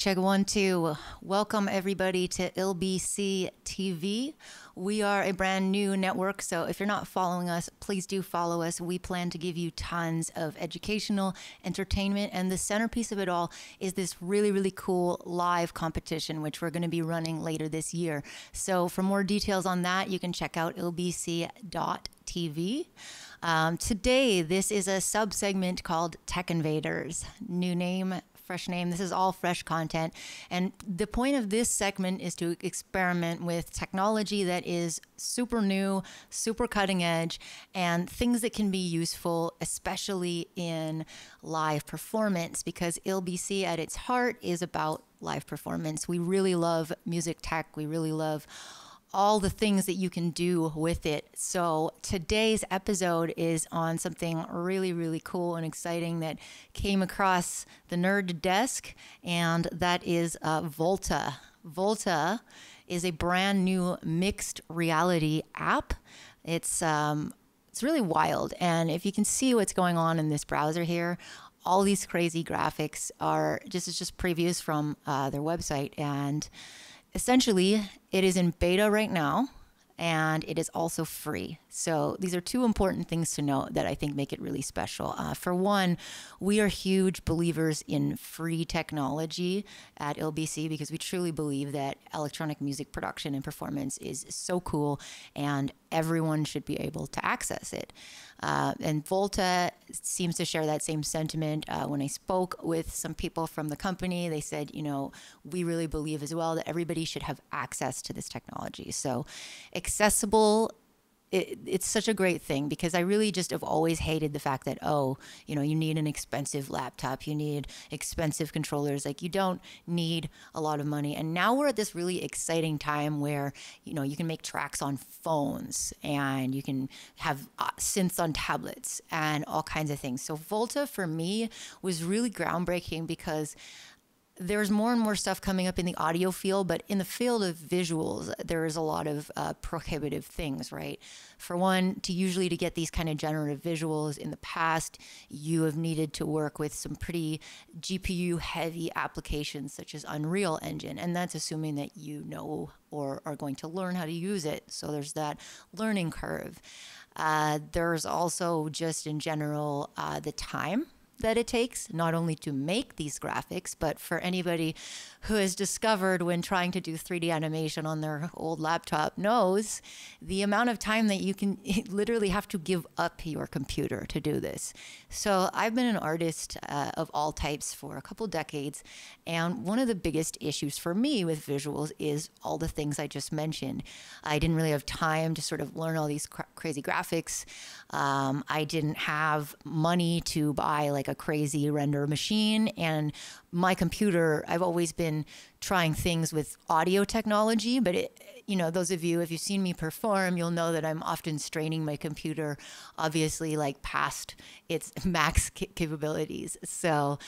Check 1, 2. Welcome everybody to LBC TV. We are a brand new network, so if you're not following us, please do follow us. We plan to give you tons of educational entertainment, and the centerpiece of it all is this really cool live competition, which we're going to be running later this year. So for more details on that, you can check out lbc.tv. Today, this is a sub-segment called TechInvaders. New name, fresh name. This is all fresh content. And the point of this segment is to experiment with technology that is super new, super cutting edge, and things that can be useful, especially in live performance, because LBC at its heart is about live performance. We really love music tech. We really love all the things that you can do with it. So today's episode is on something really cool and exciting that came across the nerd desk, and that is Volta. Volta is a brand new mixed reality app. It's really wild, and if you can see what's going on in this browser here, all these crazy graphics are just previews from their website, and essentially, it is in beta right now, and it is also free. So these are two important things to note that I think make it really special. For one, we are huge believers in free technology at LBC because we truly believe that electronic music production and performance is so cool, and everyone should be able to access it. And Volta seems to share that same sentiment. When I spoke with some people from the company, they said, we really believe as well that everybody should have access to this technology. So accessible, it's such a great thing, because I really just have always hated the fact that, you need an expensive laptop, you need expensive controllers, like you don't need a lot of money. And now we're at this really exciting time where, you can make tracks on phones, and you can have synths on tablets and all kinds of things. So Volta for me was really groundbreaking, because there's more and more stuff coming up in the audio field, but in the field of visuals, there is a lot of prohibitive things, right? For one, to get these kind of generative visuals in the past, you have needed to work with some pretty GPU heavy applications such as Unreal Engine, and that's assuming that you know or are going to learn how to use it. So there's that learning curve. There's also just in general the time that it takes, not only to make these graphics, but for anybody who has discovered when trying to do 3D animation on their old laptop knows the amount of time that you can literally have to give up your computer to do this. So I've been an artist of all types for a couple decades, and one of the biggest issues for me with visuals is all the things I just mentioned. I didn't really have time to sort of learn all these crazy graphics. I didn't have money to buy like a crazy render machine, and my computer, I've always been trying things with audio technology, but those of you, if you've seen me perform, you'll know that I'm often straining my computer, obviously like past its max capabilities. So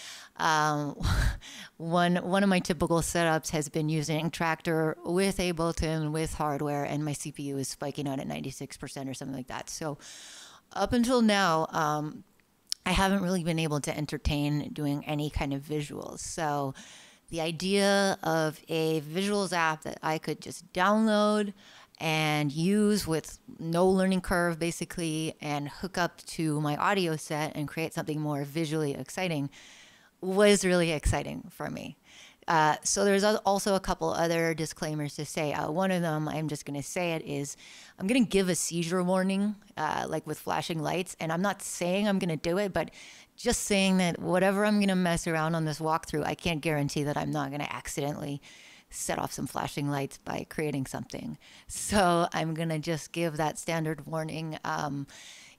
one of my typical setups has been using Tractor with Ableton, with hardware, and my CPU is spiking out at 96% or something like that. So up until now, I haven't really been able to entertain doing any kind of visuals. So the idea of a visuals app that I could just download and use with no learning curve, basically, and hook up to my audio set and create something more visually exciting was really exciting for me. So there's also a couple other disclaimers to say. One of them, I'm just going to say it, is I'm going to give a seizure warning, like with flashing lights. And I'm not saying I'm going to do it, but just saying that whatever I'm going to mess around on this walkthrough, I can't guarantee that I'm not going to accidentally set off some flashing lights by creating something. So I'm going to just give that standard warning.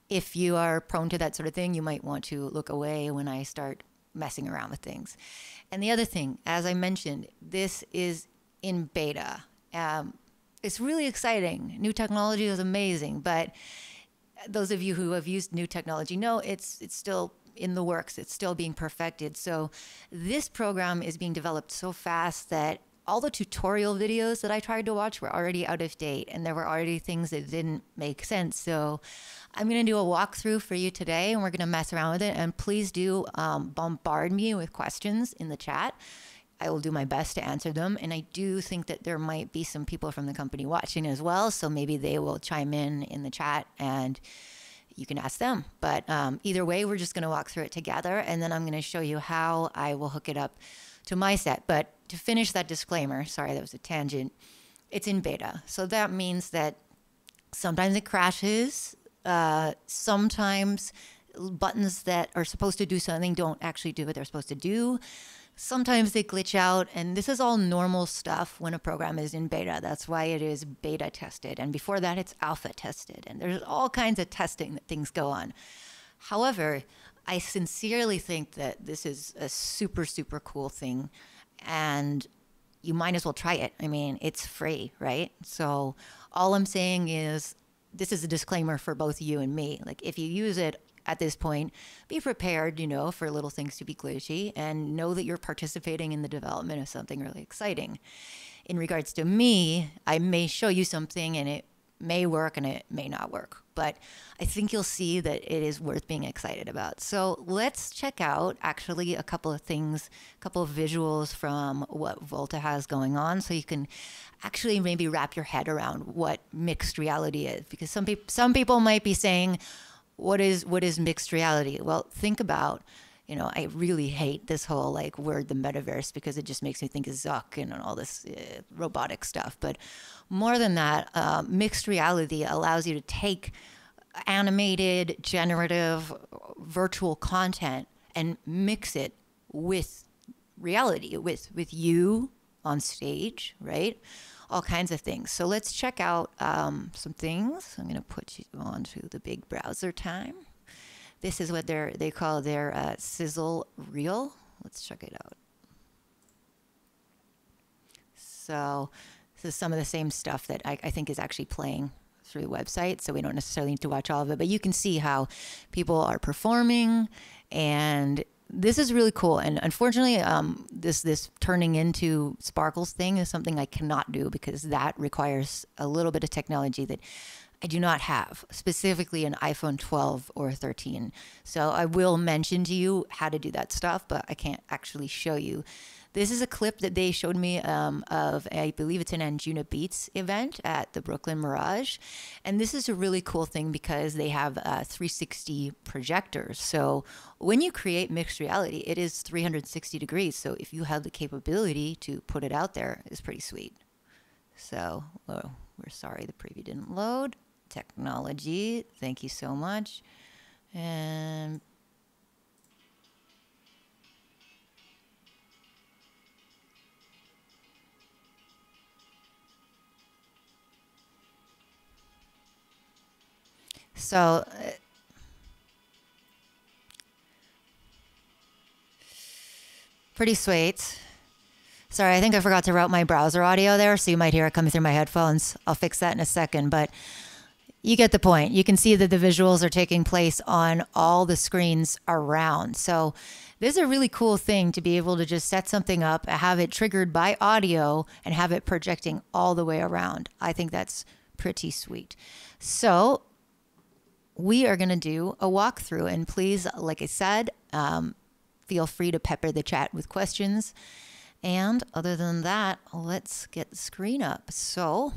If you are prone to that sort of thing, you might want to look away when I start messing around with things. And the other thing, as I mentioned, this is in beta. It's really exciting. New technology is amazing, but those of you who have used new technology know it's still in the works. It's still being perfected. So this program is being developed so fast that all the tutorial videos that I tried to watch were already out of date, and there were already things that didn't make sense. So I'm going to do a walkthrough for you today, and we're going to mess around with it. And please do bombard me with questions in the chat. I will do my best to answer them. And I do think that there might be some people from the company watching as well. So maybe they will chime in the chat and you can ask them. But either way, we're just going to walk through it together. And then I'm going to show you how I will hook it up to my set. But to finish that disclaimer, sorry, that was a tangent. It's in beta. So that means that sometimes it crashes. Sometimes buttons that are supposed to do something don't actually do what they're supposed to do. Sometimes they glitch out, and this is all normal stuff when a program is in beta. That's why it is beta tested. And before that, it's alpha tested. And there's all kinds of testing that things go on. However, I sincerely think that this is a super, super cool thing. And you might as well try it. I mean, it's free, right? So all I'm saying is this is a disclaimer for both you and me. Like, if you use it at this point, be prepared, you know, for little things to be glitchy, and know that you're participating in the development of something really exciting. In regards to me, I may show you something and it may work and it may not work, but I think you'll see that it is worth being excited about. So let's check out actually a couple of things, a couple of visuals from what Volta has going on, so you can actually maybe wrap your head around what mixed reality is. Because some people might be saying, what is mixed reality? Well, think about, you know, I really hate this whole like word, the metaverse, because it just makes me think of Zuck and all this robotic stuff. But more than that, mixed reality allows you to take animated, generative, virtual content and mix it with reality, with you on stage, right? All kinds of things. So let's check out some things. I'm going to put you onto the big browser time. This is what they call their sizzle reel. Let's check it out. So this is some of the same stuff that I think is actually playing through the website. So we don't necessarily need to watch all of it, but you can see how people are performing, and this is really cool. And unfortunately, this turning into sparkles thing is something I cannot do, because that requires a little bit of technology that I do not have, specifically an iPhone 12 or 13. So I will mention to you how to do that stuff, but I can't actually show you. This is a clip that they showed me of, I believe it's an Anjuna Beats event at the Brooklyn Mirage. And this is a really cool thing because they have 360 projectors. So when you create mixed reality, it is 360 degrees. So if you have the capability to put it out there, it's pretty sweet. So, oh, we're sorry the preview didn't load. Technology, thank you so much. And so pretty sweet. Sorry, I think I forgot to route my browser audio there, so you might hear it coming through my headphones. I'll fix that in a second, but you get the point. You can see that the visuals are taking place on all the screens around. So this is a really cool thing to be able to just set something up, have it triggered by audio, and have it projecting all the way around. I think that's pretty sweet. So we are going to do a walkthrough, and please, like I said, feel free to pepper the chat with questions. And other than that, let's get the screen up. So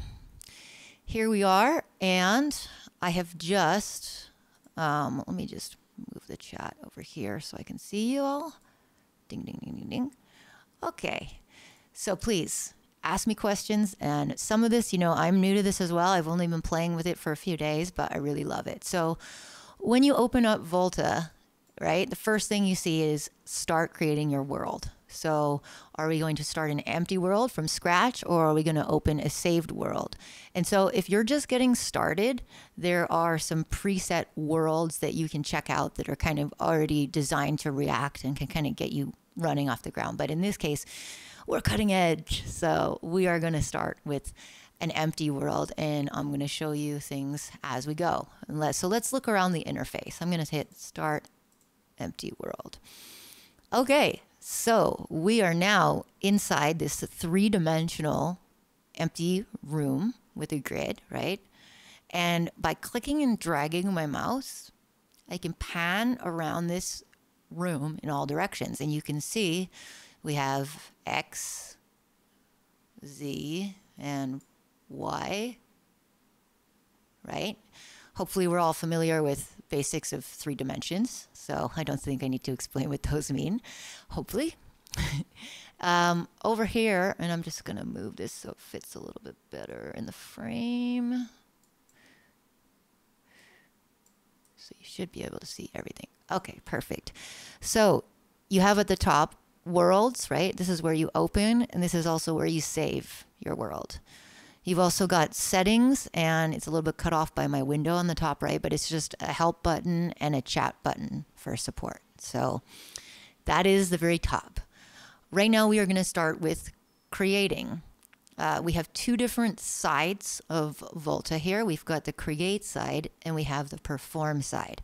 here we are, and I have just, let me just move the chat over here so I can see you all. Ding, ding, ding, ding, ding. Okay, so please ask me questions. And some of this, you know, I'm new to this as well. I've only been playing with it for a few days, but I really love it. So when you open up Volta, right, the first thing you see is start creating your world. So are we going to start an empty world from scratch, or are we going to open a saved world? And so if you're just getting started, there are some preset worlds that you can check out that are kind of already designed to react and can kind of get you running off the ground. But in this case, we're cutting edge. So we are going to start with an empty world, and I'm going to show you things as we go. So let's look around the interface. I'm going to hit start empty world. Okay. So we are now inside this three-dimensional empty room with a grid, right? And by clicking and dragging my mouse, I can pan around this room in all directions. And you can see We have X, Z, and Y, right? Hopefully we're all familiar with basics of 3 dimensions, so I don't think I need to explain what those mean, hopefully. Over here, and I'm just gonna move this so it fits a little bit better in the frame. So you should be able to see everything. Okay, perfect. So you have at the top worlds, right? This is where you open, and this is also where you save your world. You've also got settings, and it's a little bit cut off by my window on the top right, but it's just a help button and a chat button for support. So that is the very top. Right now we are going to start with creating. We have 2 different sides of Volta here. We've got the create side and we have the perform side.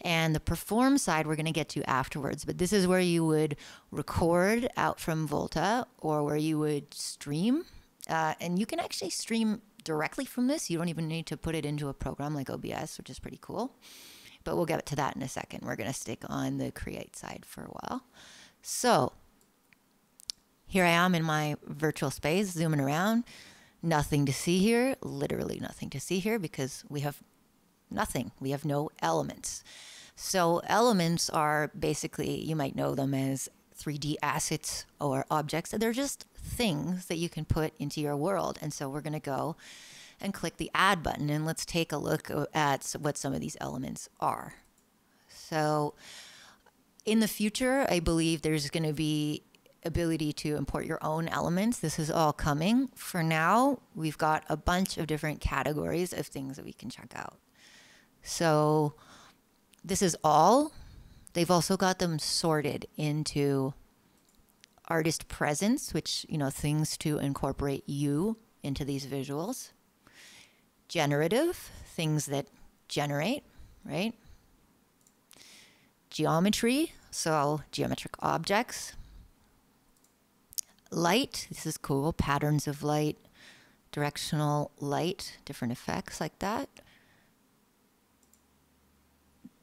And the perform side we're going to get to afterwards, but this is where you would record out from Volta or where you would stream. And you can actually stream directly from this. You don't even need to put it into a program like OBS, which is pretty cool. But we'll get to that in a second. We're going to stick on the create side for a while. So here I am in my virtual space, zooming around. Nothing to see here, literally nothing to see here because we have nothing. We have no elements. So elements are basically, you might know them as 3D assets or objects. They're just things that you can put into your world. And so we're going to go and click the add button and let's take a look at what some of these elements are. So in the future, I believe there's going to be ability to import your own elements. This is all coming. For now, we've got a bunch of different categories of things that we can check out. So this is all. They've also got them sorted into artist presence, which, you know, things to incorporate you into these visuals. Generative, things that generate, right? Geometry, so geometric objects. Light, this is cool, patterns of light, directional light, different effects like that.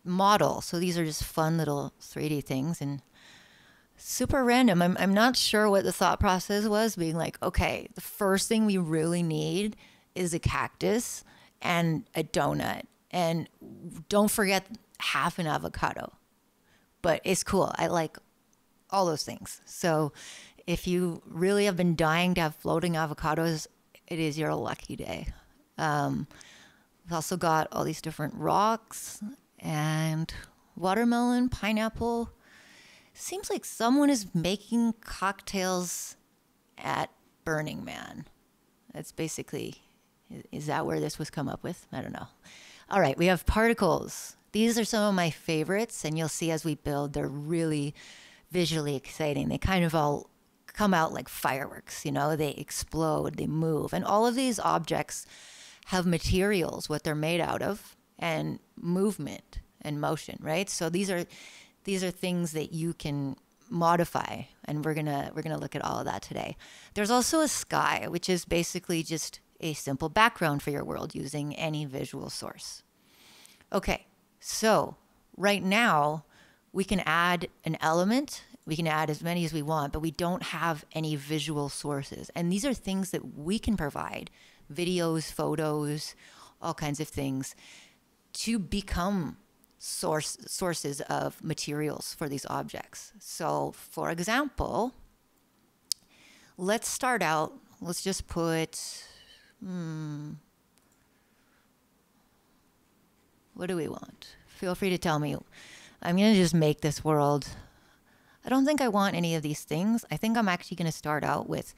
Model, so these are just fun little 3D things and super random. I'm not sure what the thought process was, being like, okay, the first thing we really need is a cactus and a donut. And don't forget half an avocado. But it's cool. I like all those things. So if you really have been dying to have floating avocados, it is your lucky day. We've also got all these different rocks and watermelon, pineapple. Seems like someone is making cocktails at Burning Man. That's basically, is that where this was come up with? I don't know. All right, we have particles. These are some of my favorites, and you'll see as we build, they're really visually exciting. They kind of all come out like fireworks, you know, they explode, they move. And all of these objects have materials, what they're made out of, and movement and motion, right? So these are things that you can modify, and we're gonna look at all of that today. There's also a sky, which is basically just a simple background for your world using any visual source. Okay, so right now we can add an element. We can add as many as we want, but we don't have any visual sources. And these are things that we can provide, videos, photos, all kinds of things, to become sources of materials for these objects. So for example, let's start out, let's just put, what do we want? Feel free to tell me. I'm going to just make this world. I don't think I want any of these things. I think I'm actually going to start out with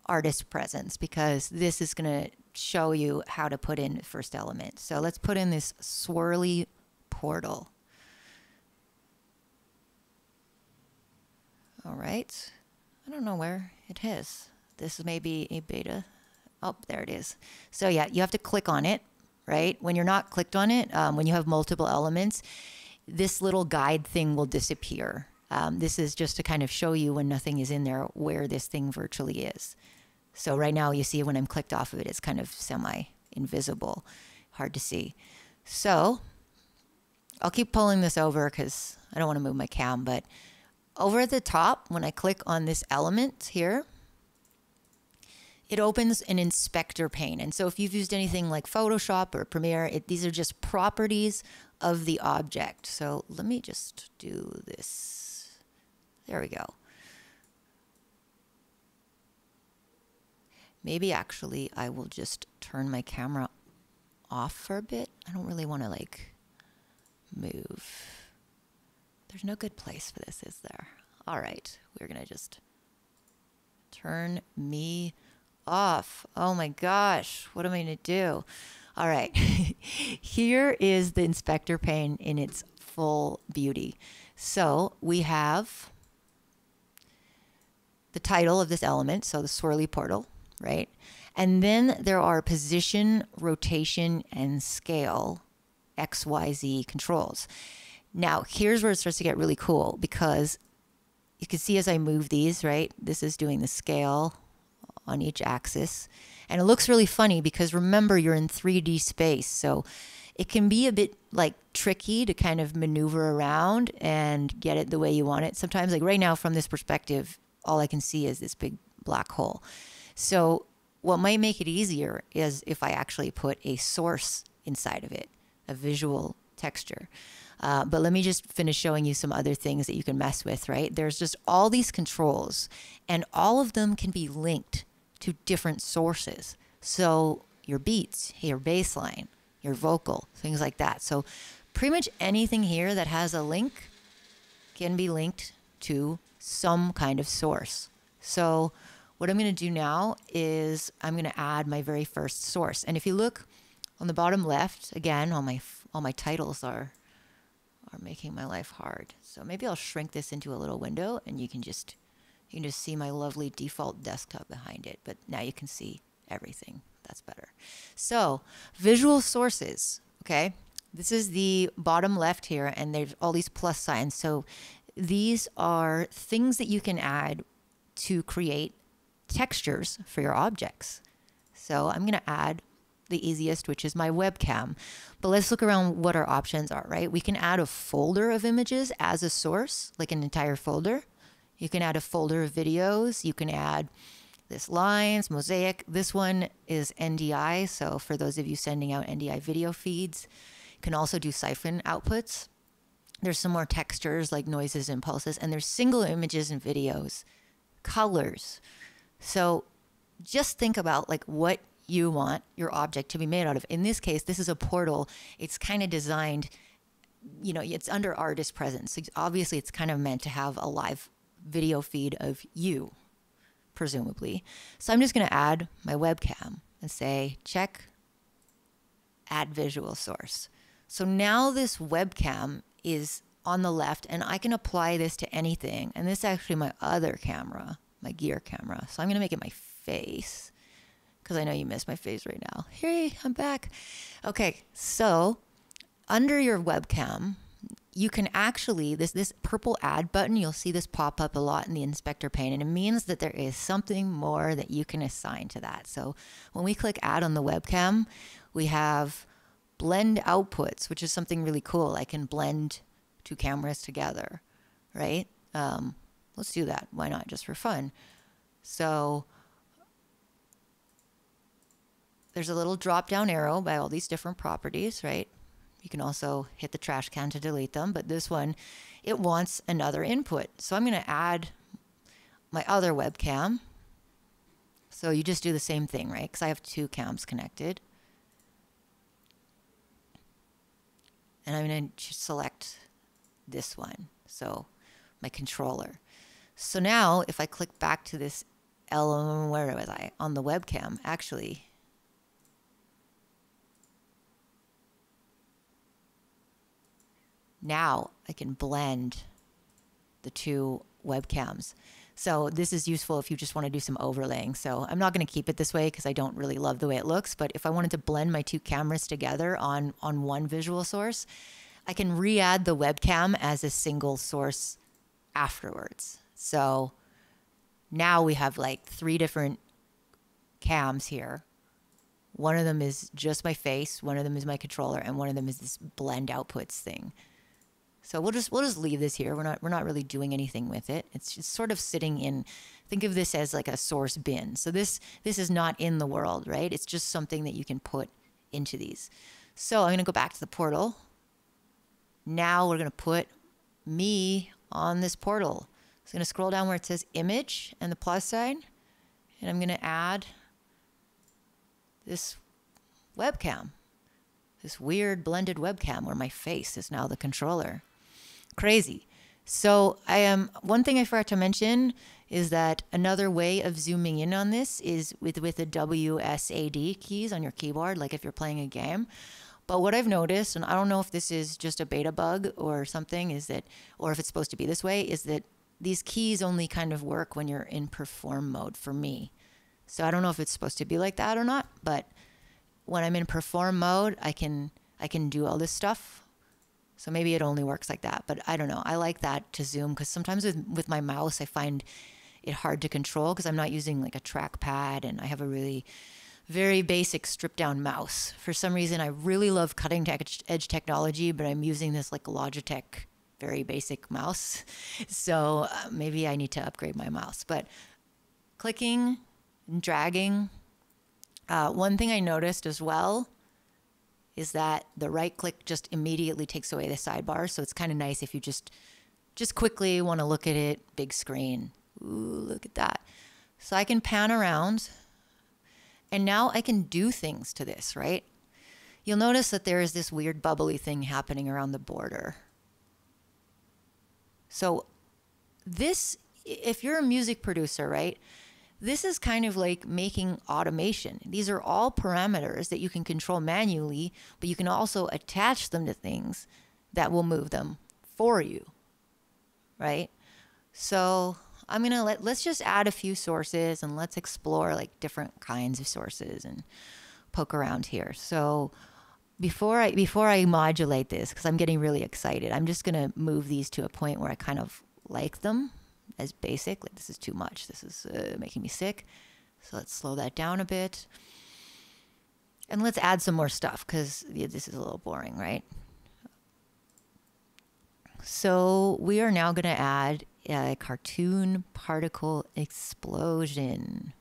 artist presence because this is going to show you how to put in first element. So let's put in this swirly portal. All right. I don't know where it is. This may be a beta. Oh, there it is. So yeah, you have to click on it, right? When you're not clicked on it, when you have multiple elements, this little guide thing will disappear. This is just to kind of show you when nothing is in there where this thing virtually is. So right now you see when I'm clicked off of it, it's kind of semi-invisible, hard to see. So I'll keep pulling this over because I don't want to move my cam, but Over at the top, when I click on this element here, it opens an inspector pane. And so if you've used anything like Photoshop or Premiere, these are just properties of the object. So let me just do this. There we go. Maybe actually I will just turn my camera off for a bit. I don't really want to like move. There's no good place for this, is there? All right, we're gonna just turn me off. Oh my gosh, what am I gonna do? All right, here is the inspector pane in its full beauty. So we have the title of this element, so the swirly portal, right? And then there are position, rotation, and scale, XYZ controls. Now, here's where it starts to get really cool, because you can see as I move these, right? This is doing the scale on each axis. And it looks really funny because remember, you're in 3D space. So it can be a bit like tricky to kind of maneuver around and get it the way you want it. Sometimes, like right now from this perspective, all I can see is this big black hole. So what might make it easier is if I actually put a source inside of it, a visual texture. But let me just finish showing you some other things that you can mess with, right? There's just all these controls, and all of them can be linked to different sources. So your beats, your bass line, your vocal, things like that. So pretty much anything here that has a link can be linked to some kind of source. So what I'm going to do now is I'm going to add my very first source. And if you look on the bottom left, again, all my titles are making my life hard. So maybe I'll shrink this into a little window, and you can just see my lovely default desktop behind it. But now you can see everything. That's better. So visual sources, okay? This is the bottom left here, and there's all these plus signs. So these are things that you can add to create textures for your objects. So I'm going to add the easiest, which is my webcam. But let's look around what our options are, right? We can add a folder of images as a source, like an entire folder. You can add a folder of videos. You can add this lines, mosaic. This one is NDI. So for those of you sending out NDI video feeds, you can also do siphon outputs. There's some more textures like noises and pulses, and there's single images and videos, colors. So just think about like what you want your object to be made out of. In this case, this is a portal. It's kind of designed, you know, it's under artist presence. So obviously, it's kind of meant to have a live video feed of you, presumably. So I'm just going to add my webcam and say, check, add visual source. So now this webcam is on the left, and I can apply this to anything. And this is actually my other camera, my gear camera. So I'm going to make it my face, because I know you missed my face right now. Hey, I'm back. Okay, so under your webcam, you can actually, this purple add button, you'll see this pop up a lot in the inspector pane, and it means that there is something more that you can assign to that. So when we click add on the webcam, we have blend outputs, which is something really cool. I can blend two cameras together, right? Let's do that. Why not? Just for fun. So there's a little drop down arrow by all these different properties, right? You can also hit the trash can to delete them, but this one, it wants another input. So I'm going to add my other webcam. So you just do the same thing, right? Because I have two cams connected. And I'm going to select this one, so my controller. So now if I click back to this element, where was I? On the webcam, actually. Now I can blend the two webcams. So this is useful if you just want to do some overlaying. So I'm not going to keep it this way because I don't really love the way it looks. But if I wanted to blend my two cameras together on one visual source, I can re-add the webcam as a single source afterwards. So now we have like 3 different cams here. One of them is just my face, one of them is my controller, and one of them is this blend outputs thing. So we'll just leave this here. We're not really doing anything with it. It's just sort of sitting in, think of this as like a source bin. So this is not in the world, right? It's just something that you can put into these. So I'm going to go back to the portal. Now we're going to put me on this portal. So I'm going to scroll down where it says image and the plus sign, and I'm going to add this webcam, this weird blended webcam where my face is now the controller. Crazy. So one thing I forgot to mention is that another way of zooming in on this is with the WSAD keys on your keyboard, like if you're playing a game. But what I've noticed, and I don't know if this is just a beta bug or something, is that, or if it's supposed to be this way, is that these keys only kind of work when you're in perform mode for me. So I don't know if it's supposed to be like that or not, but when I'm in perform mode, I can do all this stuff. So maybe it only works like that, but I don't know. I like that to zoom because sometimes with my mouse, I find it hard to control because I'm not using like a trackpad and I have a really very basic stripped down mouse. For some reason, I really love cutting edge technology, but I'm using this like Logitech very basic mouse. So maybe I need to upgrade my mouse, but clicking and dragging. One thing I noticed as well is that the right click just immediately takes away the sidebar. So it's kind of nice if you just quickly want to look at it, big screen. Ooh, look at that. So I can pan around and now I can do things to this, right? You'll notice that there is this weird bubbly thing happening around the border. So this, if you're a music producer, right? This is kind of like making automation. These are all parameters that you can control manually, but you can also attach them to things that will move them for you, right? So I'm gonna let's just add a few sources and let's explore like different kinds of sources and poke around here. So before I modulate this, because I'm getting really excited, I'm just gonna move these to a point where I kind of like them as basic. Like this is too much. This is making me sick. So let's slow that down a bit. And let's add some more stuff because this is a little boring, right? So we are now going to add a cartoon particle explosion.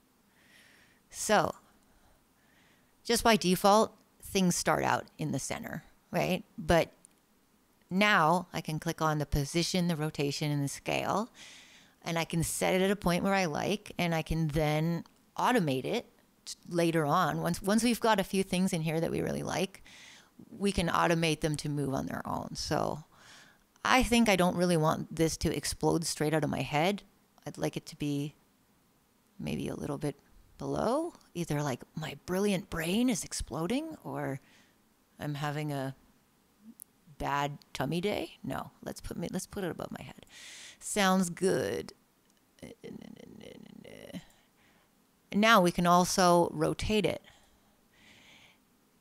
So just by default, things start out in the center, right? But now I can click on the position, the rotation, and the scale. And I can set it at a point where I like, and I can then automate it later on. Once we've got a few things in here that we really like, we can automate them to move on their own. So I think I don't really want this to explode straight out of my head. I'd like it to be maybe a little bit below. Either like my brilliant brain is exploding or I'm having a bad tummy day. No, let's put it above my head. Sounds good. Now we can also rotate it.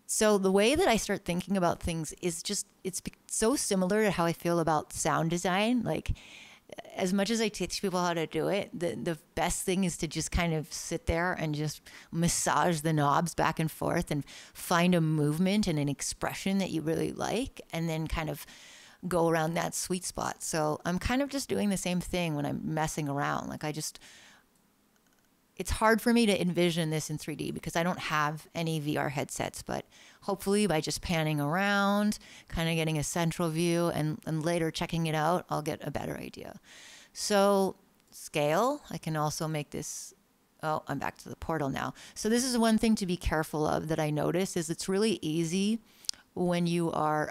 So the way that I start thinking about things is just, it's so similar to how I feel about sound design. Like as much as I teach people how to do it, the best thing is to just kind of sit there and just massage the knobs back and forth and find a movement and an expression that you really like, and then kind of go around that sweet spot. So I'm kind of just doing the same thing when I'm messing around. Like it's hard for me to envision this in 3D because I don't have any VR headsets, but hopefully by just panning around, kind of getting a central view and later checking it out, I'll get a better idea. So scale, I can also make this, oh, I'm back to the portal now. So this is one thing to be careful of that I noticed is it's really easy when you are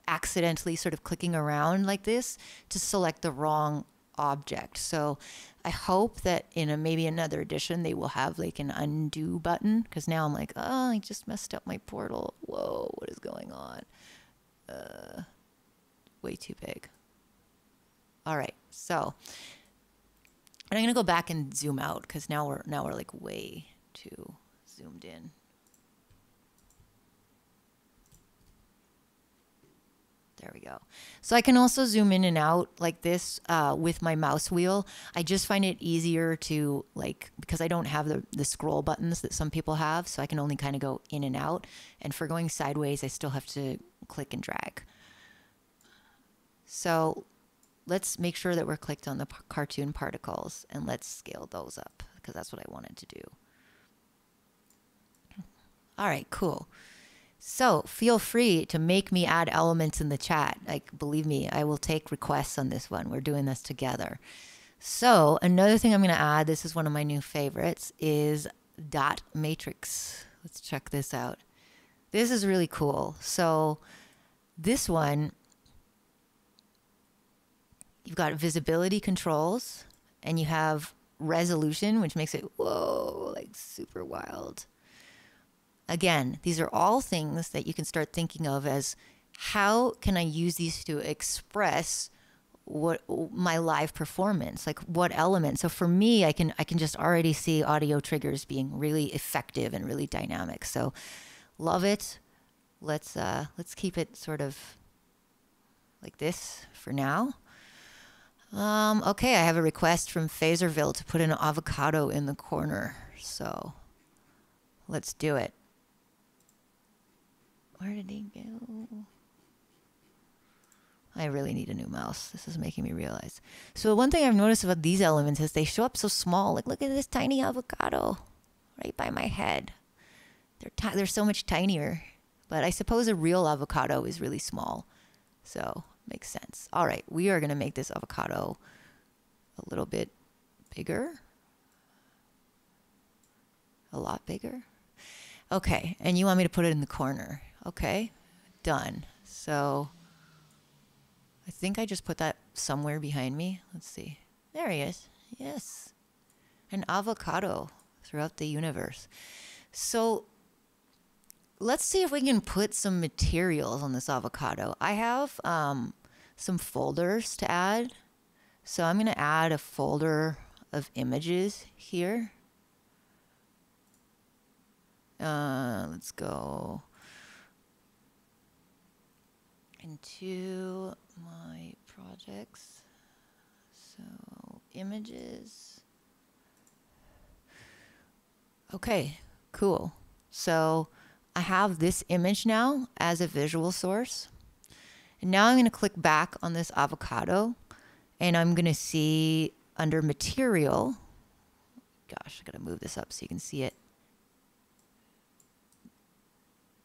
accidentally sort of clicking around like this to select the wrong object. So I hope that in maybe another edition they will have like an undo button, because now I'm like, oh, I just messed up my portal. Whoa, what is going on? Way too big. All right, so and I'm gonna go back and zoom out because now we're like way too zoomed in. There we go. So I can also zoom in and out like this with my mouse wheel. I just find it easier to because I don't have the scroll buttons that some people have, so I can only kind of go in and out. And for going sideways, I still have to click and drag. So let's make sure that we're clicked on the cartoon particles, and let's scale those up because that's what I wanted to do. All right, cool. So feel free to make me add elements in the chat. Like, believe me, I will take requests on this one. We're doing this together. So another thing I'm going to add, this is one of my new favorites, is dot matrix. Let's check this out. This is really cool. So this one, you've got visibility controls, and you have resolution, which makes it, whoa, like super wild. Again, these are all things that you can start thinking of as, how can I use these to express what my live performance, like what elements. So for me, I can just already see audio triggers being really effective and really dynamic. So love it. Let's keep it sort of like this for now. Okay, I have a request from Phaserville to put an avocado in the corner. So let's do it. Where did he go? I really need a new mouse. This is making me realize. So one thing I've noticed about these elements is they show up so small. Like, look at this tiny avocado right by my head. They're so much tinier. But I suppose a real avocado is really small. So makes sense. All right, we are going to make this avocado a little bit bigger. A lot bigger. Okay, and you want me to put it in the corner. Okay, done. So I think I just put that somewhere behind me. Let's see. There he is. Yes. An avocado throughout the universe. So let's see if we can put some materials on this avocado. I have some folders to add. So I'm going to add a folder of images here. Let's go into my projects. So images. Okay, cool. So I have this image now as a visual source. And now I'm going to click back on this avocado, and I'm going to see under material. Gosh, I got to move this up so you can see it.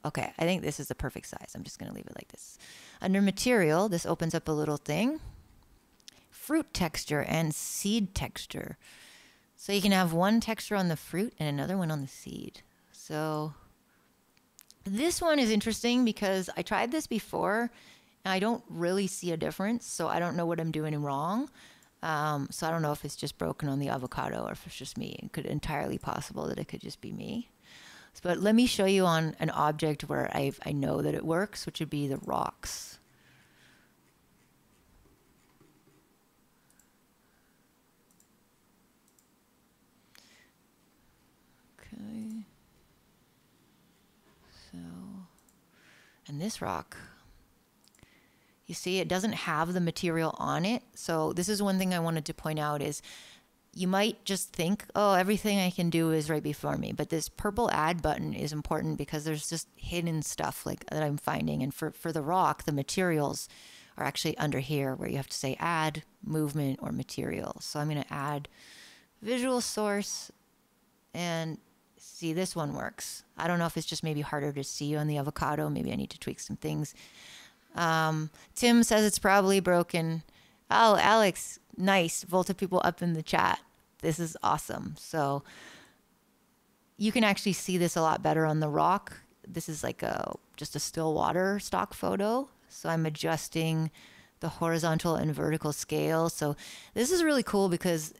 Okay, I think this is the perfect size. I'm just going to leave it like this. Under material, this opens up a little thing. Fruit texture and seed texture. So you can have one texture on the fruit and another one on the seed. So this one is interesting because I tried this before and I don't really see a difference. So I don't know what I'm doing wrong. So I don't know if it's just broken on the avocado or if it's just me. It could entirely possible that it could just be me. But let me show you on an object where I know that it works, which would be the rocks. Okay. So, and this rock, you see it doesn't have the material on it. So this is one thing I wanted to point out is, you might just think, oh, everything I can do is right before me. But this purple add button is important because there's just hidden stuff like that I'm finding. And for the rock, the materials are actually under here where you have to say add, movement, or material. So I'm going to add visual source, and see, this one works. I don't know if it's just maybe harder to see on the avocado. Maybe I need to tweak some things. Tim says it's probably broken. Oh, Alex, nice. Volta people up in the chat. This is awesome. So you can actually see this a lot better on the rock. This is like just a still water stock photo. So I'm adjusting the horizontal and vertical scale. So this is really cool because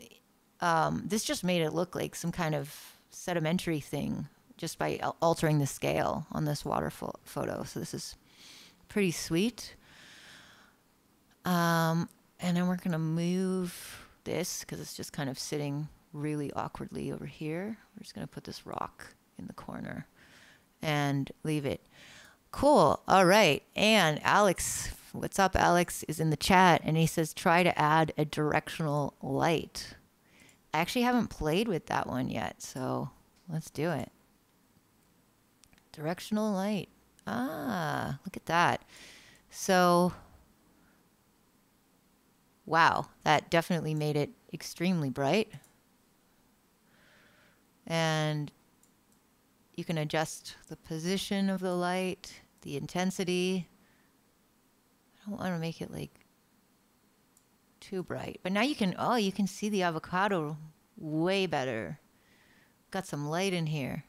this just made it look like some kind of sedimentary thing just by altering the scale on this water photo. So this is pretty sweet. And then we're going to move this because it's just kind of sitting really awkwardly over here. We're just going to put this rock in the corner and leave it. Cool. All right. And Alex, what's up? Alex is in the chat and he says, try to add a directional light. I actually haven't played with that one yet, so let's do it. Directional light. Ah, look at that. So Wow, that definitely made it extremely bright. And you can adjust the position of the light, the intensity. I don't want to make it like too bright. But now you can, oh, you can see the avocado way better. Got some light in here.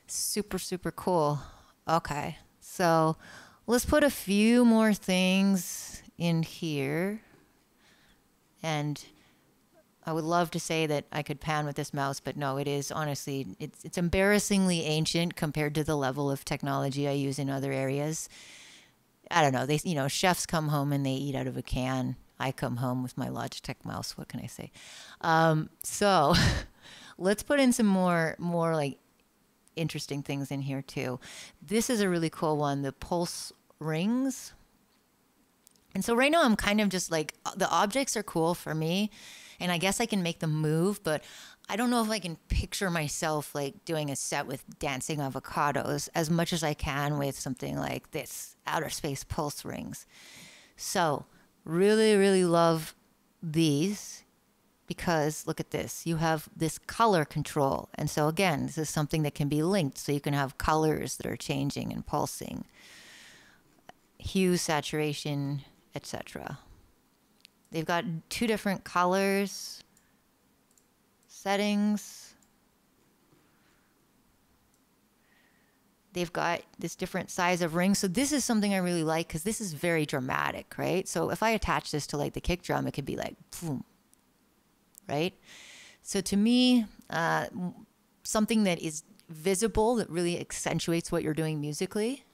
Super, super cool. Okay, so let's put a few more things in here. And I would love to say that I could pan with this mouse, but no, it is honestly, it's embarrassingly ancient compared to the level of technology I use in other areas. I don't know. They, you know, chefs come home and they eat out of a can. I come home with my Logitech mouse. What can I say? So let's put in some more like interesting things in here too. This is a really cool one, the pulse rings. And so right now I'm kind of just like, the objects are cool for me, and I guess I can make them move, but I don't know if I can picture myself like doing a set with dancing avocados as much as I can with something like this, outer space pulse rings. So really, really love these because look at this. You have this color control. And so again, this is something that can be linked. So you can have colors that are changing and pulsing, hue, saturation, etc. They've got 2 different colors, settings. They've got this different size of ring. So this is something I really like because this is very dramatic, right? So if I attach this to like the kick drum, it could be like, boom, right? So to me, something that is visible, that really accentuates what you're doing musically,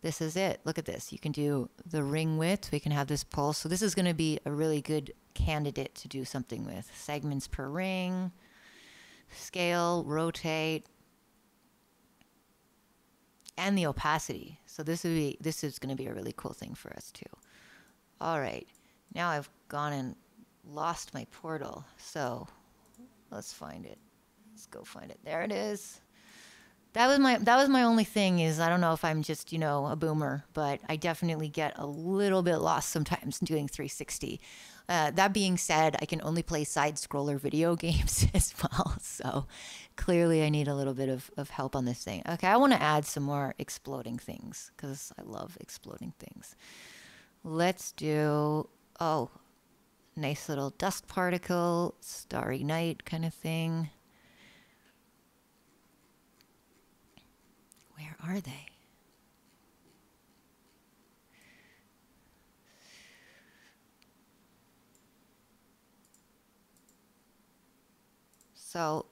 this is it. Look at this. You can do the ring width. We can have this pulse. So this is going to be a really good candidate to do something with. Segments per ring, scale, rotate, and the opacity. So this is going to be a really cool thing for us too. All right. Now I've gone and lost my portal. So let's find it. Let's go find it. There it is. That was my only thing is I don't know if I'm just, you know, a boomer, but I definitely get a little bit lost sometimes doing 360. That being said, I can only play side scroller video games as well. So clearly I need a little bit of help on this thing. Okay, I want to add some more exploding things because I love exploding things. Let's do, oh, nice little dust particle, starry night kind of thing. Where are they? So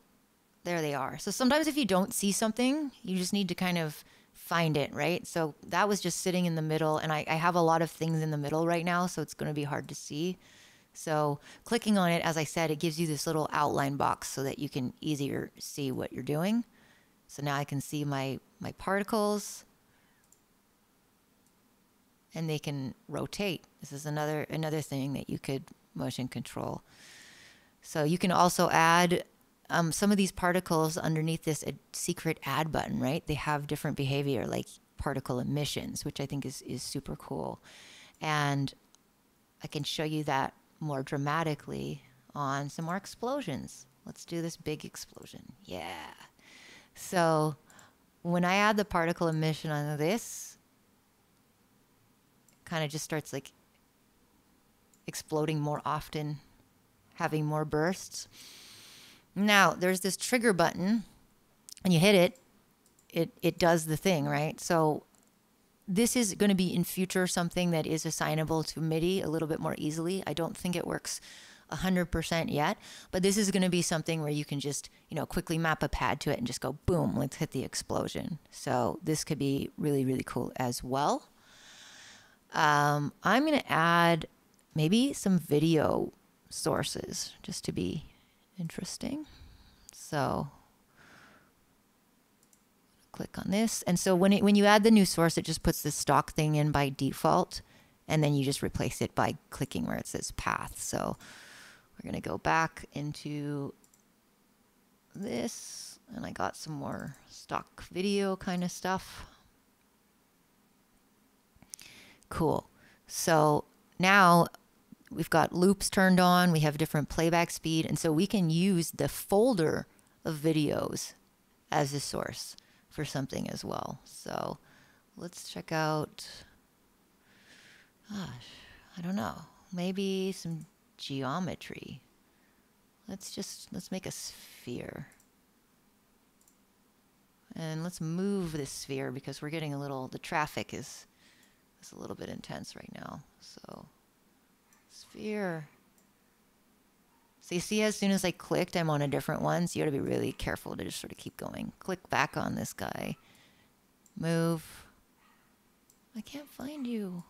there they are. So sometimes if you don't see something, you just need to kind of find it, right? So that was just sitting in the middle, and I have a lot of things in the middle right now, so it's going to be hard to see. So clicking on it, as I said, it gives you this little outline box so that you can easier see what you're doing. So now I can see my particles, and they can rotate. This is another thing that you could motion control. So you can also add some of these particles underneath this secret add button, right? They have different behavior, like particle emissions, which I think is super cool. And I can show you that more dramatically on some more explosions. Let's do this big explosion. Yeah. So when I add the particle emission on this, kind of just starts like exploding more often, having more bursts. Now there's this trigger button, and you hit it, it does the thing, right? So this is going to be in future something that is assignable to MIDI a little bit more easily. I don't think it works 100% yet, but this is going to be something where you can just, you know, quickly map a pad to it and just go boom, let's hit the explosion. So this could be really, really cool as well. I'm going to add maybe some video sources just to be interesting. So click on this. And so when you add the new source, it just puts this stock thing in by default, and then you just replace it by clicking where it says path. So we're going to go back into this, and I got some more stock video kind of stuff. Cool. So now we've got loops turned on, we have different playback speed, and so we can use the folder of videos as a source for something as well. So let's check out, gosh, I don't know, maybe some geometry. Let's make a sphere. And let's move this sphere because we're getting a little, the traffic is a little bit intense right now. So sphere. So you see, as soon as I clicked, I'm on a different one. So you got to be really careful to just sort of keep going. Click back on this guy. Move. I can't find you.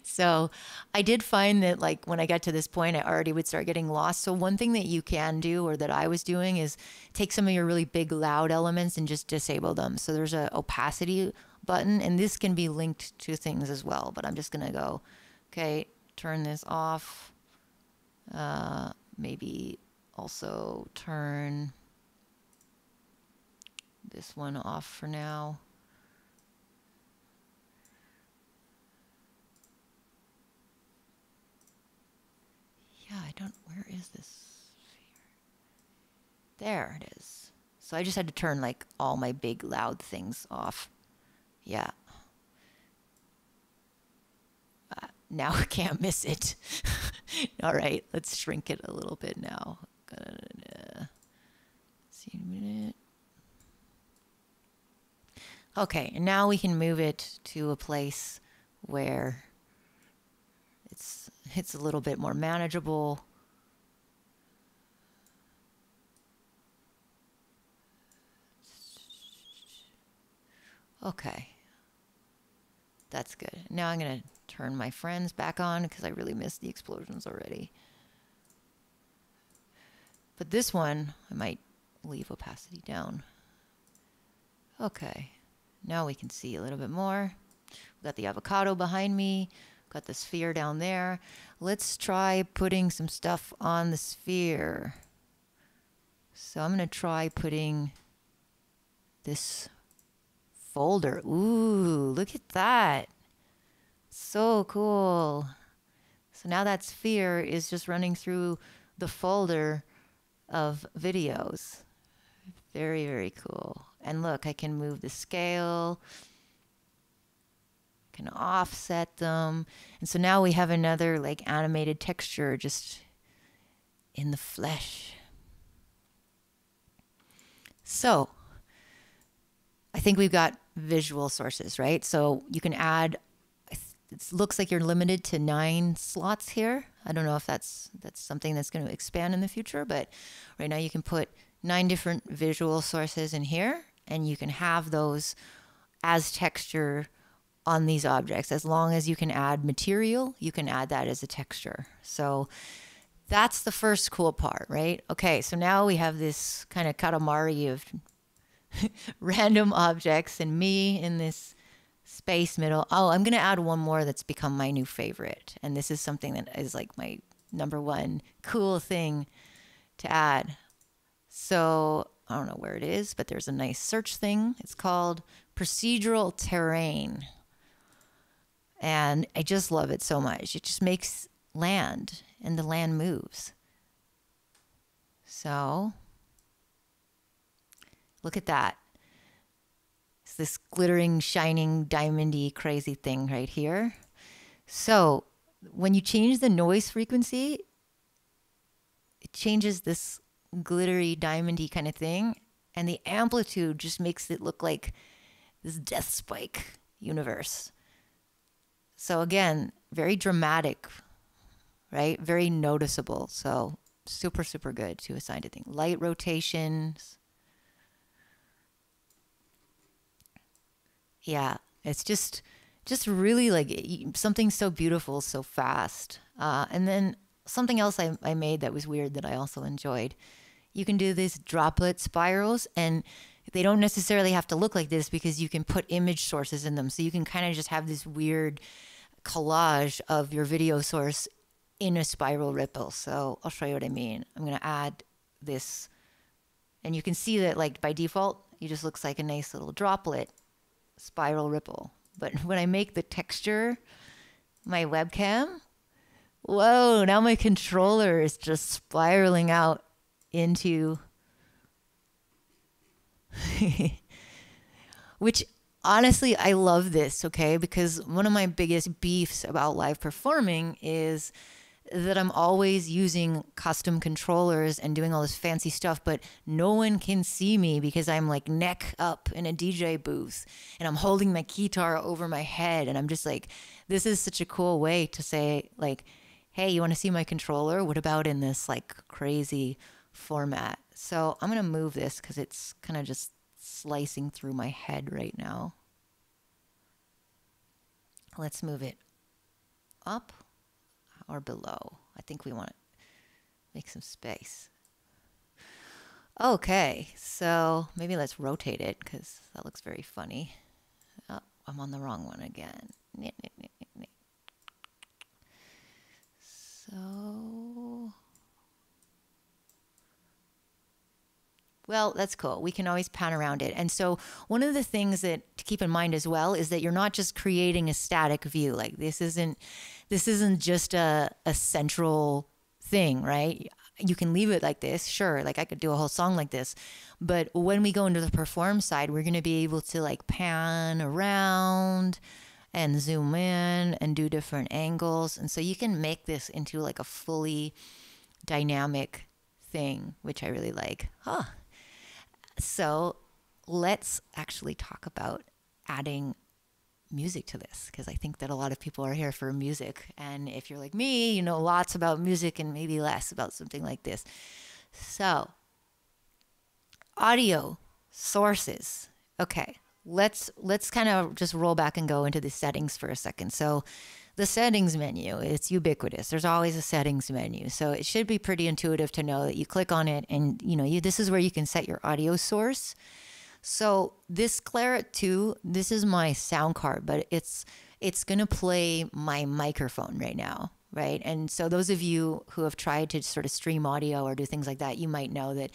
So I did find that like when I got to this point, I already would start getting lost. So one thing that you can do, or that I was doing, is take some of your really big loud elements and just disable them. So there's an opacity button, and this can be linked to things as well. But I'm just going to go, okay, turn this off. Maybe also turn this one off for now. Yeah, I don't, where is this sphere? There it is. So I just had to turn like all my big loud things off. Yeah. Now I can't miss it. All right, let's shrink it a little bit now. See in a minute. Okay, and now we can move it to a place where it's a little bit more manageable. Okay. That's good. Now I'm going to turn my friends back on because I really missed the explosions already. But this one, I might leave opacity down. Okay. Now we can see a little bit more. We've got the avocado behind me. Got the sphere down there. Let's try putting some stuff on the sphere. So I'm going to try putting this folder. Ooh, look at that. So cool. So now that sphere is just running through the folder of videos. Very, very cool. And look, I can move the scale. Can offset them. And so now we have another like animated texture just in the flesh. So I think we've got visual sources, right? So you can add, it looks like you're limited to 9 slots here. I don't know if that's something that's going to expand in the future, but right now you can put 9 different visual sources in here, and you can have those as texture on these objects. As long as you can add material, you can add that as a texture. So that's the first cool part, right? Okay, so now we have this kind of katamari of random objects and me in this space middle. Oh, I'm going to add one more that's become my new favorite. And this is something that is like my #1 cool thing to add. So I don't know where it is, but there's a nice search thing. It's called procedural terrain. And I just love it so much. It just makes land, and the land moves. So look at that. It's this glittering, shining, diamondy, crazy thing right here. So when you change the noise frequency, it changes this glittery, diamondy kind of thing. And the amplitude just makes it look like this death spike universe. So again, very dramatic, right? Very noticeable. So super, super good to assign to things. Light rotations. Yeah, it's just really like something so beautiful, so fast. And then something else I made that was weird that I also enjoyed. You can do these droplet spirals, and they don't necessarily have to look like this because you can put image sources in them. So you can kind of just have this weird collage of your video source in a spiral ripple. So I'll show you what I mean. I'm going to add this, and you can see that like by default, it just looks like a nice little droplet spiral ripple. But when I make the texture, my webcam. Whoa, now my controller is just spiraling out into which honestly, I love this, okay? Because one of my biggest beefs about live performing is that I'm always using custom controllers and doing all this fancy stuff, but no one can see me because I'm like neck up in a DJ booth and I'm holding my guitar over my head. And I'm just like, this is such a cool way to say like, hey, you want to see my controller? What about in this like crazy format? So I'm going to move this because it's kind of just slicing through my head right now. Let's move it up or below. I think we want to make some space. Okay, so maybe let's rotate it because that looks very funny. Oh, I'm on the wrong one again. So, well, that's cool. We can always pan around it. And so one of the things that to keep in mind as well is that you're not just creating a static view. Like this isn't just a central thing, right? You can leave it like this. Sure. Like I could do a whole song like this, but when we go into the perform side, we're going to be able to like pan around and zoom in and do different angles. And so you can make this into like a fully dynamic thing, which I really like. So let's actually talk about adding music to this, because I think that a lot of people are here for music. And if you're like me, you know lots about music and maybe less about something like this. So audio sources. Okay, let's kind of just roll back and go into the settings for a second. So the settings menu, it's ubiquitous. There's always a settings menu. So it should be pretty intuitive to know that you click on it and this is where you can set your audio source. So this Claret 2, this is my sound card, but it's going to play my microphone right now, right? And so those of you who have tried to sort of stream audio or do things like that, you might know that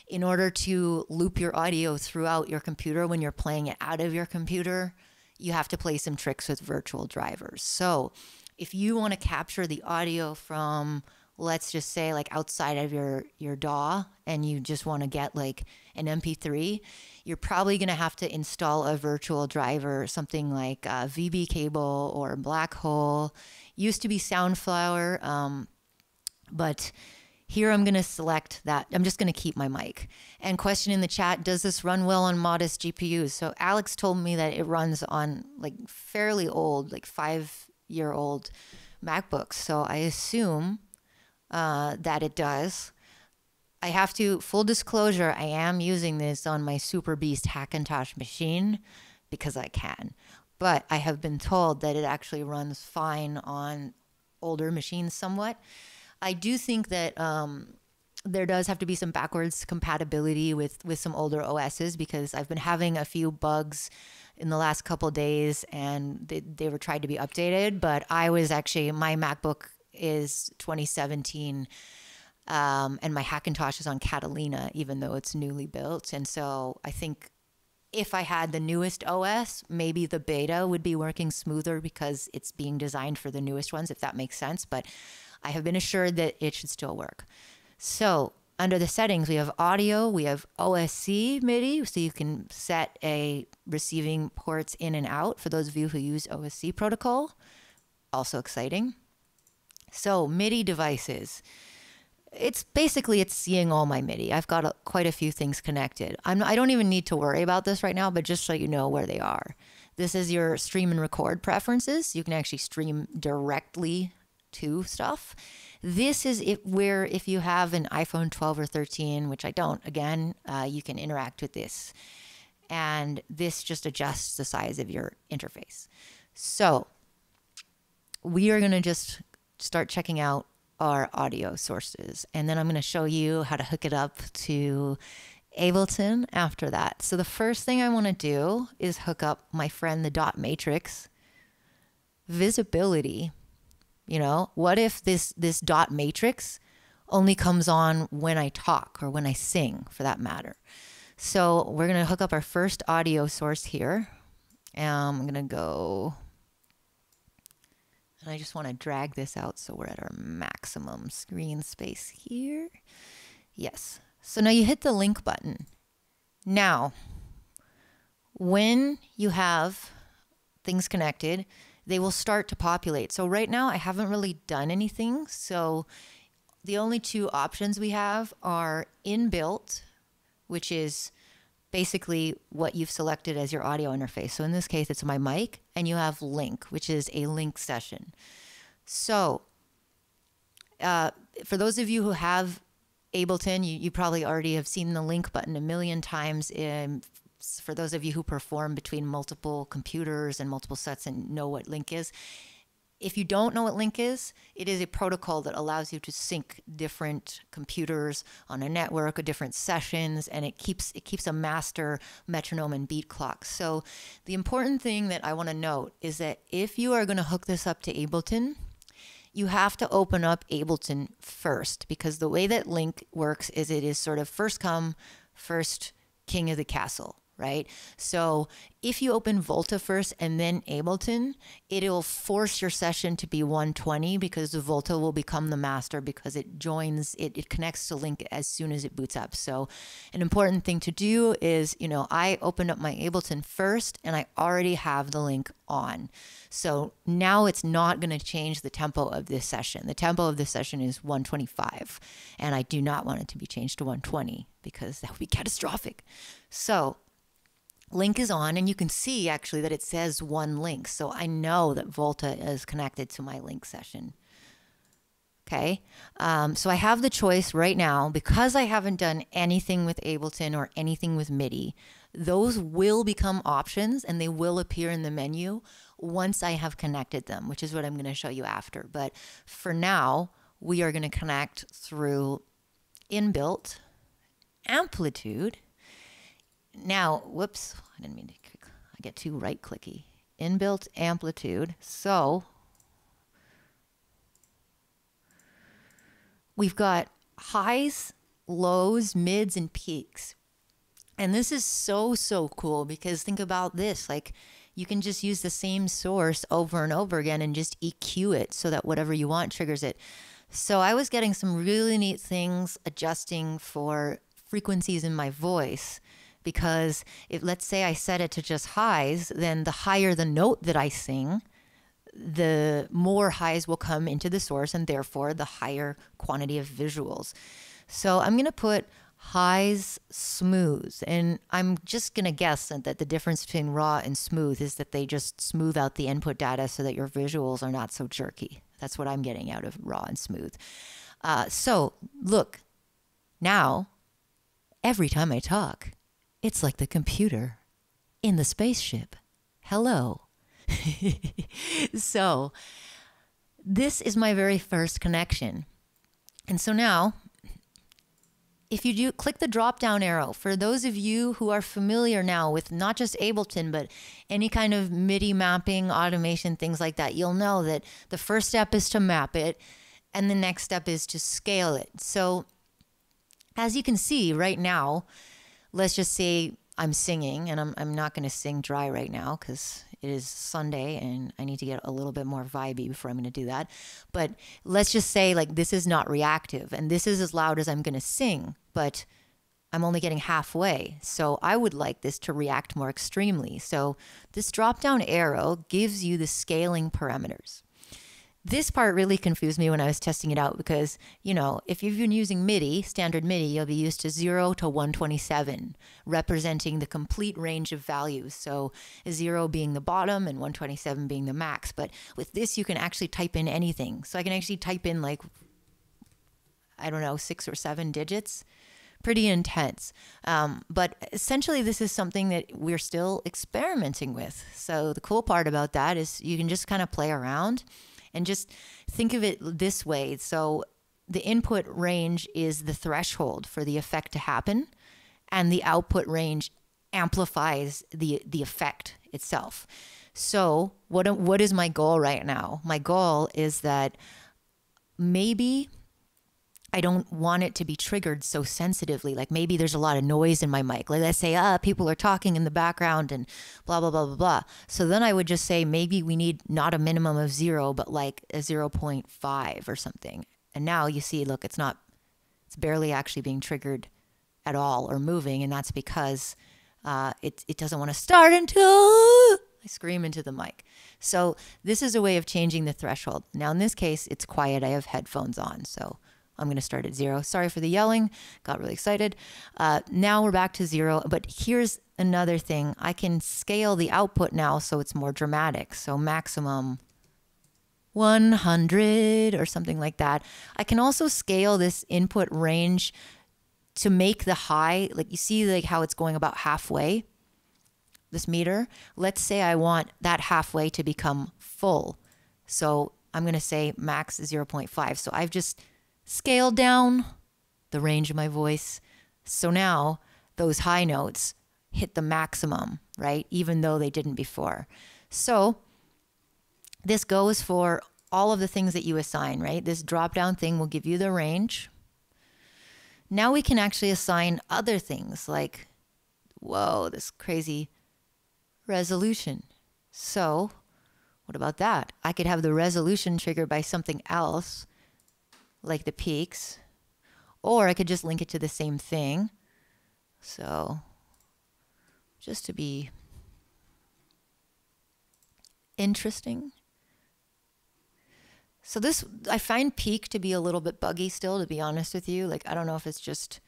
in order to loop your audio throughout your computer when you're playing it out of your computer, you have to play some tricks with virtual drivers. So if you want to capture the audio from, let's just say like outside of your DAW and you just want to get like an MP3, you're probably going to have to install a virtual driver, something like VB Cable or Black Hole. Used to be Soundflower, but here I'm going to select that. I'm just going to keep my mic. And question in the chat, does this run well on modest GPUs? So Alex told me that it runs on like fairly old, like 5-year-old MacBooks. So I assume that it does. I have to, full disclosure, I am using this on my Super Beast Hackintosh machine because I can. But I have been told that it actually runs fine on older machines somewhat. I do think that there does have to be some backwards compatibility with some older OSs, because I've been having a few bugs in the last couple of days and they were tried to be updated. But I was actually, my MacBook is 2017 and my Hackintosh is on Catalina, even though it's newly built. And so I think if I had the newest OS, maybe the beta would be working smoother because it's being designed for the newest ones, if that makes sense. But I have been assured that it should still work. So under the settings, we have audio, we have OSC MIDI, so you can set a receiving ports in and out for those of you who use OSC protocol. Also exciting. So MIDI devices. It's seeing all my MIDI. I've got quite a few things connected. I don't even need to worry about this right now, but just so you know where they are. This is your stream and record preferences. You can actually stream directly to stuff. This is where if you have an iPhone 12 or 13, which I don't, again, you can interact with this. And this just adjusts the size of your interface. So we are going to just start checking out our audio sources. And then I'm going to show you how to hook it up to Ableton after that. So the first thing I want to do is hook up my friend, the dot matrix. Visibility. You know, what if this dot matrix only comes on when I talk or when I sing, for that matter? So we're going to hook up our first audio source here. I'm going to go, And I just want to drag this out so we're at our maximum screen space here. Yes. So now you hit the link button. Now, when you have things connected, they will start to populate. So right now I haven't really done anything. So the only two options we have are inbuilt, which is basically what you've selected as your audio interface. So in this case, it's my mic, and you have link, which is a link session. So for those of you who have Ableton, you probably already have seen the link button a million times. For those of you who perform between multiple computers and multiple sets and know what link is, if you don't know what link is, it is a protocol that allows you to sync different computers on a network or different sessions, and it keeps a master metronome and beat clock. So the important thing that I want to note is that if you are going to hook this up to Ableton, you have to open up Ableton first, because the way that link works is it is sort of first come, first king of the castle. Right? So if you open Volta first and then Ableton, it'll force your session to be 120, because the Volta will become the master, because it connects to link as soon as it boots up. So an important thing to do is, I opened up my Ableton first and I already have the link on. So now it's not going to change the tempo of this session. The tempo of this session is 125, and I do not want it to be changed to 120, because that would be catastrophic. So link is on, and you can see actually that it says one link. So I know that Volta is connected to my link session. Okay. So I have the choice right now, because I haven't done anything with Ableton or anything with MIDI. Those will become options, and they will appear in the menu once I have connected them, which is what I'm going to show you after. But for now, we are going to connect through inbuilt amplitude. Now, whoops, I didn't mean to I get too right clicky. Inbuilt amplitude. So we've got highs, lows, mids, and peaks. And this is so cool, because think about this. Like, you can just use the same source over and over again and just EQ it so that whatever you want triggers it. So I was getting some really neat things adjusting for frequencies in my voice, because if, let's say I set it to just highs, then the higher the note that I sing, the more highs will come into the source, and therefore the higher quantity of visuals. So I'm going to put highs smooth, and I'm just going to guess that the difference between raw and smooth is that they just smooth out the input data so that your visuals are not so jerky. That's what I'm getting out of raw and smooth. So look, now every time I talk, it's like the computer in the spaceship. Hello. So this is my very first connection. And so now, if you do click the drop down arrow, for those of you who are familiar now with not just Ableton, but any kind of MIDI mapping, automation, things like that, you'll know that the first step is to map it, and the next step is to scale it. So as you can see right now, let's just say I'm singing, and I'm not going to sing dry right now because it is Sunday and I need to get a little bit more vibey before I'm going to do that. But let's just say, like, this is not reactive, and this is as loud as I'm going to sing, but I'm only getting halfway. So I would like this to react more extremely. So this drop down arrow gives you the scaling parameters. This part really confused me when I was testing it out, because, if you've been using MIDI, standard MIDI, you'll be used to 0 to 127, representing the complete range of values. So 0 being the bottom and 127 being the max. But with this, you can actually type in anything. So I can actually type in, like, I don't know, 6 or 7 digits. Pretty intense. But essentially, this is something that we're still experimenting with. So the cool part about that is you can just kind of play around. And just think of it this way. So the input range is the threshold for the effect to happen, and the output range amplifies the effect itself. So what is my goal right now? My goal is that maybe I don't want it to be triggered so sensitively. Like maybe there's a lot of noise in my mic. Like let's say, people are talking in the background and blah, blah, blah, blah, blah. So then I would just say maybe we need not a minimum of 0, but like a 0.5 or something. And now you see, look, it's barely actually being triggered at all or moving. And that's because it doesn't want to start until I scream into the mic. So this is a way of changing the threshold. Now in this case, it's quiet. I have headphones on, so I'm going to start at 0. Sorry for the yelling. Got really excited. Now we're back to 0. But here's another thing. I can scale the output now so it's more dramatic. So maximum 100 or something like that. I can also scale this input range to make the high, like you see like how it's going about halfway, this meter. Let's say I want that halfway to become full. So I'm going to say max 0.5. So I've just scaled down the range of my voice. So now those high notes hit the maximum, right? Even though they didn't before. So this goes for all of the things that you assign, right? This drop down thing will give you the range. Now we can actually assign other things like, whoa, this crazy resolution. So what about that? I could have the resolution triggered by something else, like the peaks, or I could just link it to the same thing. So just to be interesting. So this, I find peak to be a little bit buggy still, to be honest with you. Like, I don't know if it's just,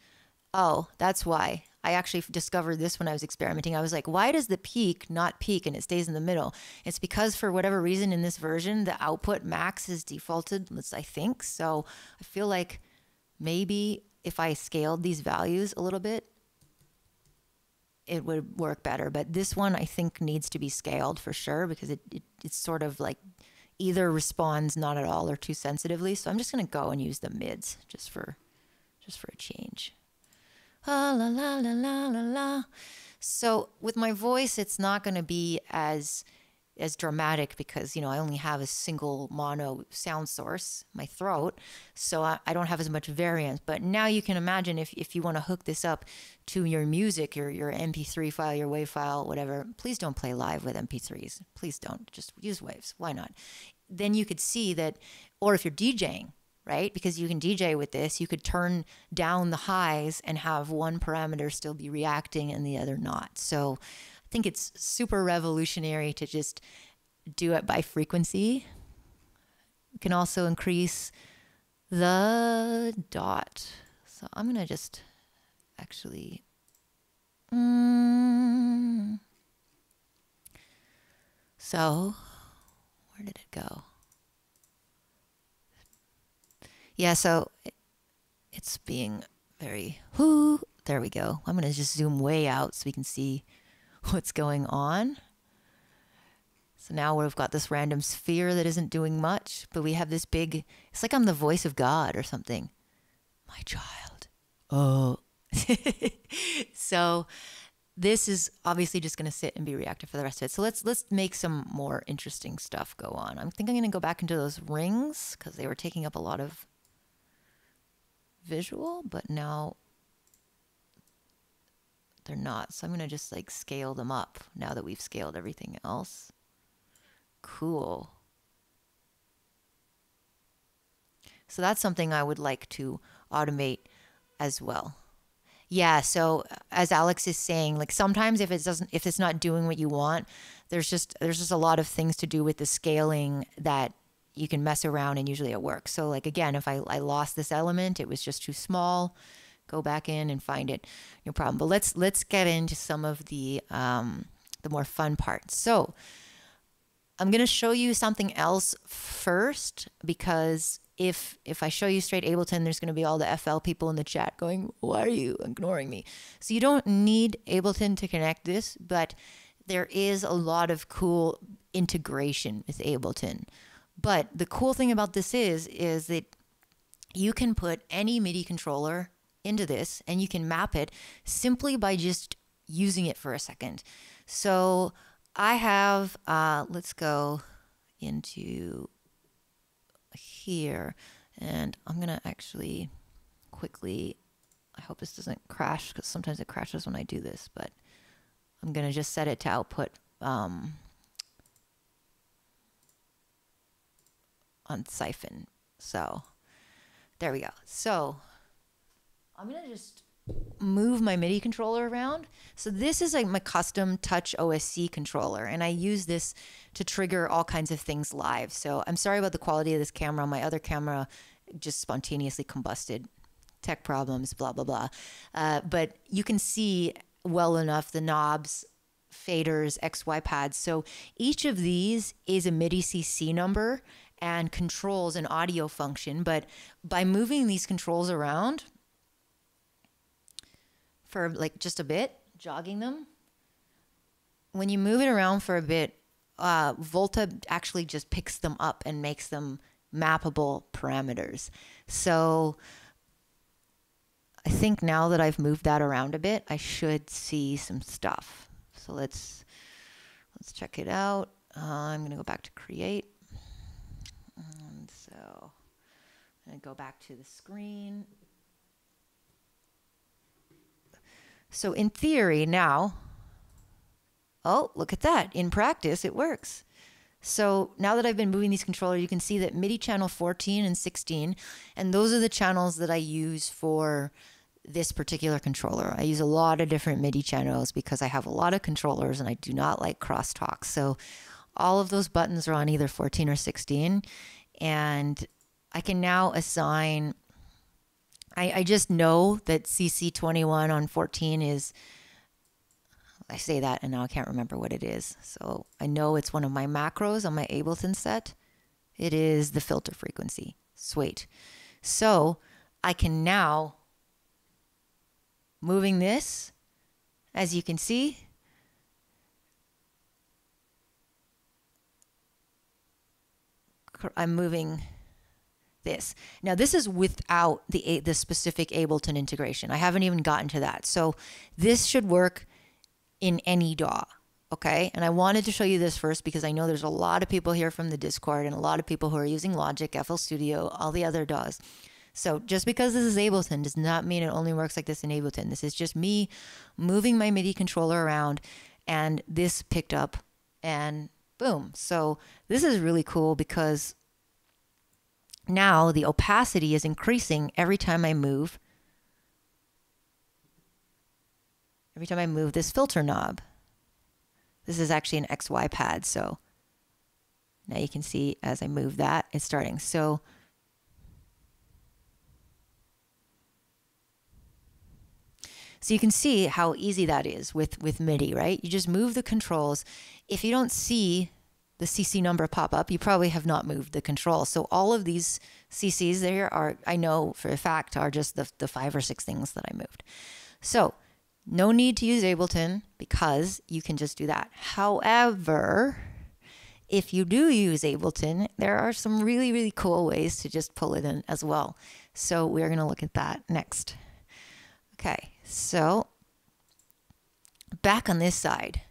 oh, that's why. I actually discovered this when I was experimenting. I was like, why does the peak not peak and it stays in the middle? It's because for whatever reason in this version, the output max is defaulted, I think. So I feel like maybe if I scaled these values a little bit, it would work better. But this one I think needs to be scaled for sure because it's sort of like either responds not at all or too sensitively. So I'm just going to go and use the mids just for a change. La la la la la la la. So with my voice, it's not going to be as dramatic because, I only have a single mono sound source, my throat. So I don't have as much variance. But now you can imagine if you want to hook this up to your music, your MP3 file, your WAV file, whatever, please don't play live with MP3s. Please don't. Just use waves. Why not? Then you could see that, or if you're DJing, right? Because you can DJ with this, you could turn down the highs and have one parameter still be reacting and the other not. So I think it's super revolutionary to just do it by frequency. You can also increase the dot. So I'm going to just actually... So where did it go? Yeah, so it's being very, there we go. I'm going to just zoom way out so we can see what's going on. So now we've got this random sphere that isn't doing much, but we have this big, it's like I'm the voice of God or something. My child. Oh. So this is obviously just going to sit and be reactive for the rest of it. So let's make some more interesting stuff go on. I think I'm going to go back into those rings because they were taking up a lot of visual, but now they're not. So I'm going to just like scale them up now that we've scaled everything else. Cool. So that's something I would like to automate as well. Yeah, so as Alex is saying, like sometimes if it's not doing what you want, there's just a lot of things to do with the scaling that you can mess around and usually it works. So like again, if I lost this element, it was just too small, go back in and find it, no problem. But let's get into some of the more fun parts. So I'm going to show you something else first because if I show you straight Ableton, there's going to be all the FL people in the chat going, why are you ignoring me? So you don't need Ableton to connect this, but there is a lot of cool integration with Ableton. But the cool thing about this is that you can put any MIDI controller into this and you can map it simply by just using it for a second. So I have, let's go into here and I'm going to actually quickly, I hope this doesn't crash because sometimes it crashes when I do this, but I'm going to just set it to output on siphon. So there we go. So I'm going to just move my MIDI controller around. So this is like my custom touch OSC controller, and I use this to trigger all kinds of things live. So I'm sorry about the quality of this camera. My other camera just spontaneously combusted. Tech problems, blah, blah, blah. But you can see well enough the knobs, faders, XY pads. So each of these is a MIDI CC number and controls an audio function. But by moving these controls around for like just a bit, jogging them, when you move it around for a bit, Volta actually just picks them up and makes them mappable parameters. So I think now that I've moved that around a bit, I should see some stuff. So let's check it out. I'm going to go back to create. And so I'm going to go back to the screen. So in theory now, oh, look at that. In practice, it works. So now that I've been moving these controllers, you can see that MIDI channel 14 and 16, and those are the channels that I use for this particular controller. I use a lot of different MIDI channels because I have a lot of controllers and I do not like crosstalk. So all of those buttons are on either 14 or 16, and I can now assign, I just know that CC21 on 14 is, I say that and now I can't remember what it is. So I know it's one of my macros on my Ableton set. It is the filter frequency. Sweet. So I can now, moving this, as you can see, I'm moving this. Now this is without the specific Ableton integration. I haven't even gotten to that. So this should work in any DAW, okay? And I wanted to show you this first because I know there's a lot of people here from the Discord and a lot of people who are using Logic, FL Studio, all the other DAWs. So just because this is Ableton does not mean it only works like this in Ableton. This is just me moving my MIDI controller around and this picked up and boom. So this is really cool because now the opacity is increasing every time I move. Every time I move this filter knob. This is actually an XY pad. So now you can see as I move that, it's starting. So you can see how easy that is with MIDI, right? You just move the controls. If you don't see the CC number pop up, you probably have not moved the control. So all of these CCs there are, I know for a fact, are just the 5 or 6 things that I moved. So no need to use Ableton because you can just do that. However, if you do use Ableton, there are some really, really cool ways to just pull it in as well. So we're going to look at that next. Okay, so back on this side,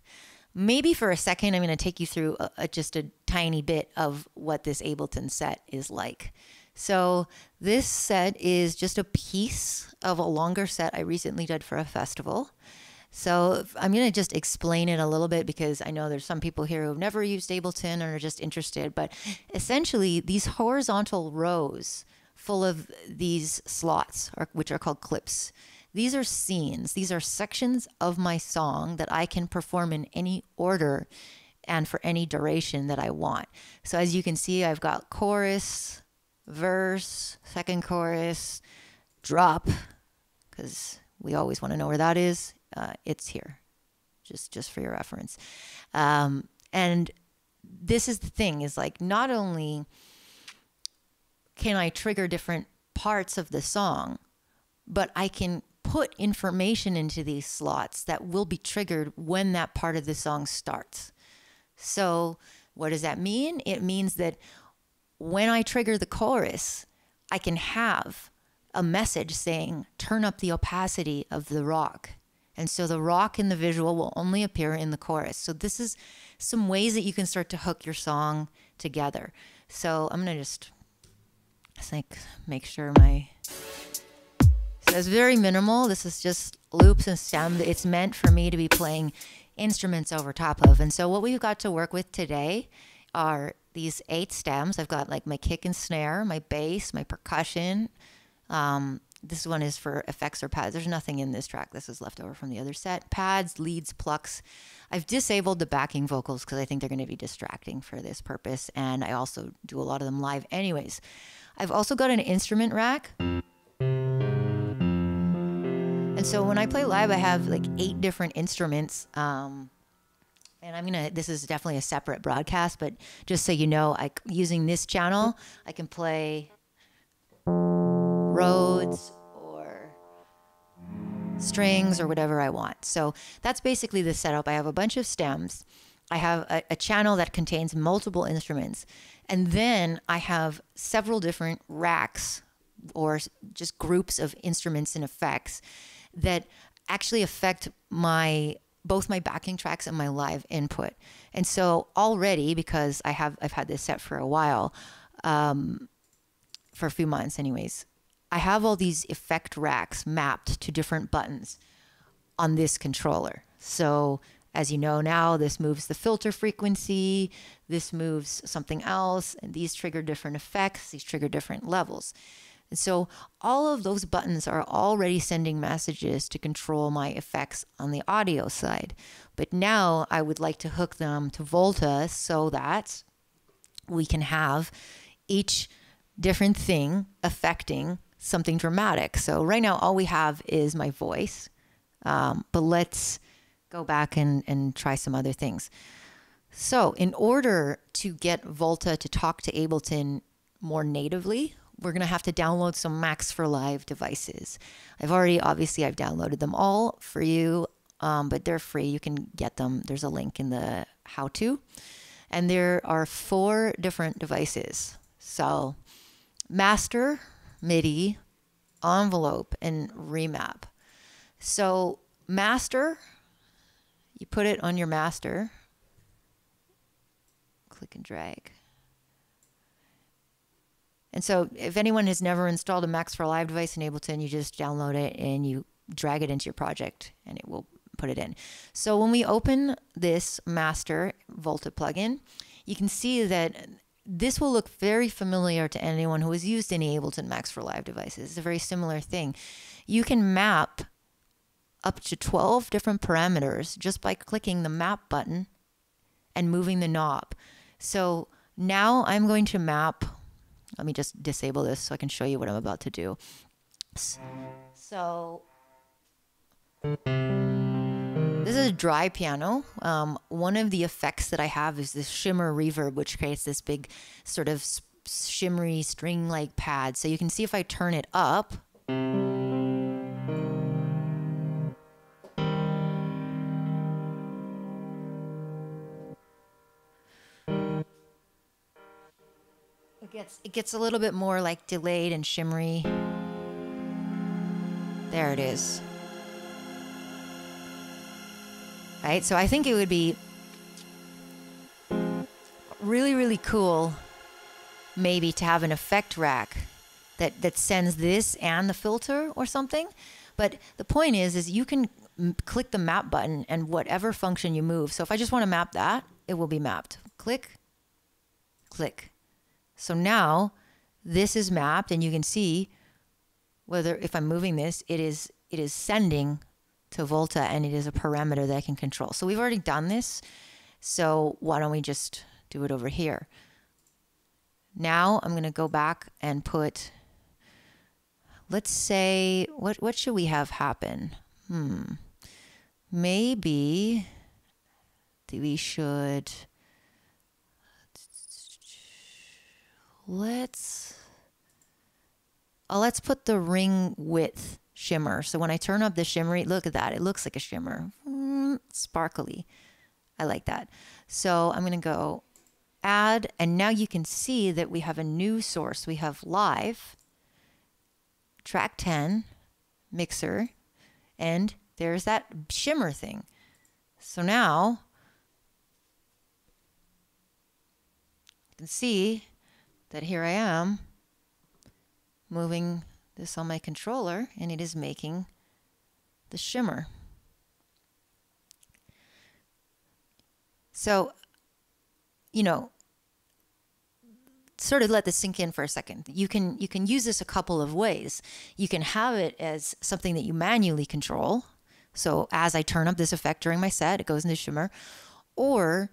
maybe for a second, I'm going to take you through just a tiny bit of what this Ableton set is like. So this set is just a piece of a longer set I recently did for a festival. So I'm going to just explain it a little bit because I know there's some people here who've never used Ableton or are just interested. But essentially, these horizontal rows full of these slots, which are called clips, these are scenes. These are sections of my song that I can perform in any order and for any duration that I want. So as you can see, I've got chorus, verse, second chorus, drop, because we always want to know where that is. It's here, just for your reference. And this is the thing, is like not only can I trigger different parts of the song, but I can put information into these slots that will be triggered when that part of the song starts. So what does that mean? It means that when I trigger the chorus, I can have a message saying, turn up the opacity of the rock. And so the rock in the visual will only appear in the chorus. So this is some ways that you can start to hook your song together. So I'm going to just make sure my So it's very minimal. This is just loops and stem. It's meant for me to be playing instruments over top of. And so what we've got to work with today are these 8 stems. I've got like my kick and snare, my bass, my percussion. This one is for effects or pads. There's nothing in this track. This is left over from the other set. Pads, leads, plucks. I've disabled the backing vocals because I think they're going to be distracting for this purpose. And I also do a lot of them live anyways. I've also got an instrument rack. And so when I play live, I have like 8 different instruments. And this is definitely a separate broadcast, but just so you know, using this channel, I can play Rhodes or strings or whatever I want. So that's basically the setup. I have a bunch of stems. I have a channel that contains multiple instruments. And then I have several different racks or just groups of instruments and effects that actually affect both my backing tracks and my live input. And so already, because I've had this set for a while, for a few months anyways, I have all these effect racks mapped to different buttons on this controller. So as you know now, this moves the filter frequency, this moves something else, and these trigger different effects, these trigger different levels. And so all of those buttons are already sending messages to control my effects on the audio side. But now I would like to hook them to Volta so that we can have each different thing affecting something dramatic. So right now all we have is my voice, but let's go back and try some other things. So in order to get Volta to talk to Ableton more natively, we're going to have to download some Max for Live devices. Obviously I've downloaded them all for you, but they're free. You can get them. There's a link in the how-to. And there are 4 different devices. So Master, MIDI, Envelope, and Remap. So Master, you put it on your Master. Click and drag. And so if anyone has never installed a Max for Live device in Ableton, you just download it and you drag it into your project and it will put it in. So when we open this Master Volta plugin, you can see that this will look very familiar to anyone who has used any Ableton Max for Live devices. It's a very similar thing. You can map up to 12 different parameters just by clicking the map button and moving the knob. So now I'm going to map. Let me just disable this so I can show you what I'm about to do. So this is a dry piano. One of the effects that I have is this shimmer reverb, which creates this big sort of shimmery string-like pad. So you can see if I turn it up, it gets a little bit more like delayed and shimmery. There it is. Right, so I think it would be really, really cool maybe to have an effect rack that sends this and the filter or something. But the point is you can click the map button and whatever function you move. So if I just want to map that, it will be mapped. Click, click. So now this is mapped and you can see whether if I'm moving this, it is sending to Volta and it is a parameter that I can control. So we've already done this. So why don't we just do it over here? Now I'm going to go back and put, let's say, what should we have happen? Maybe we should, let's put the ring width shimmer. So when I turn up the shimmery, look at that. It looks like a shimmer. Sparkly. I like that. So I'm going to go add, and now you can see that we have a new source. We have live, track 10, mixer, and there's that shimmer thing. So now you can see that here I am moving this on my controller, and it is making the shimmer. So, you know, sort of let this sink in for a second. You can use this a couple of ways. You can have it as something that you manually control. So as I turn up this effect during my set, it goes into shimmer. Or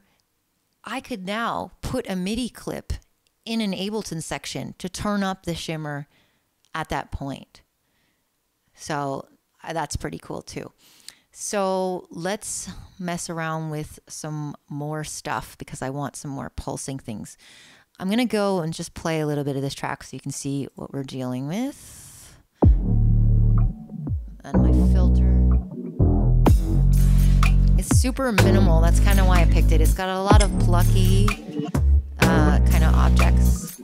I could now put a MIDI clip in an Ableton section to turn up the shimmer at that point. So that's pretty cool too. So let's mess around with some more stuff because I want some more pulsing things. I'm going to go and just play a little bit of this track so you can see what we're dealing with. And my filter. It's super minimal. That's kind of why I picked it. It's got a lot of plucky kind of objects.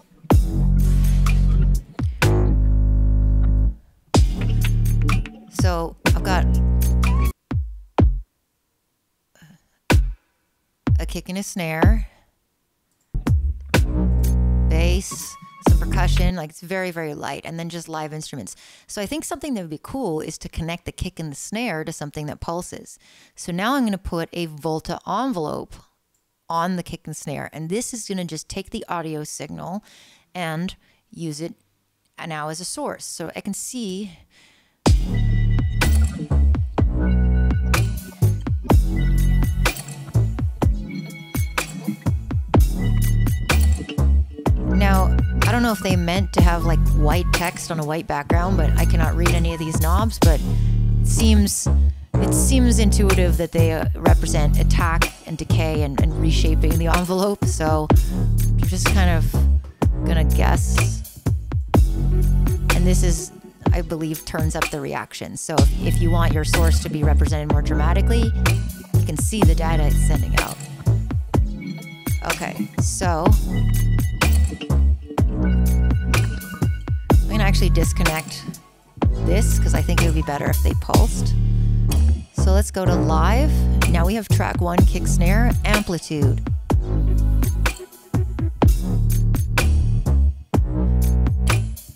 So I've got a kick and a snare, bass, some percussion, like it's very, very light, and then just live instruments. So I think something that would be cool is to connect the kick and the snare to something that pulses. So now I'm going to put a Volta envelope on the kick and snare, and this is going to just take the audio signal and use it now as a source. So I can see now, I don't know if they meant to have like white text on a white background, but I cannot read any of these knobs, but it seems intuitive that they represent attack and decay and reshaping the envelope. So I'm just kind of gonna guess. And this is, I believe, turns up the reaction. So if you want your source to be represented more dramatically, you can see the data it's sending out. Okay, so I'm gonna actually disconnect this because I think it would be better if they pulsed. So let's go to live. Now we have track 1, kick snare, amplitude.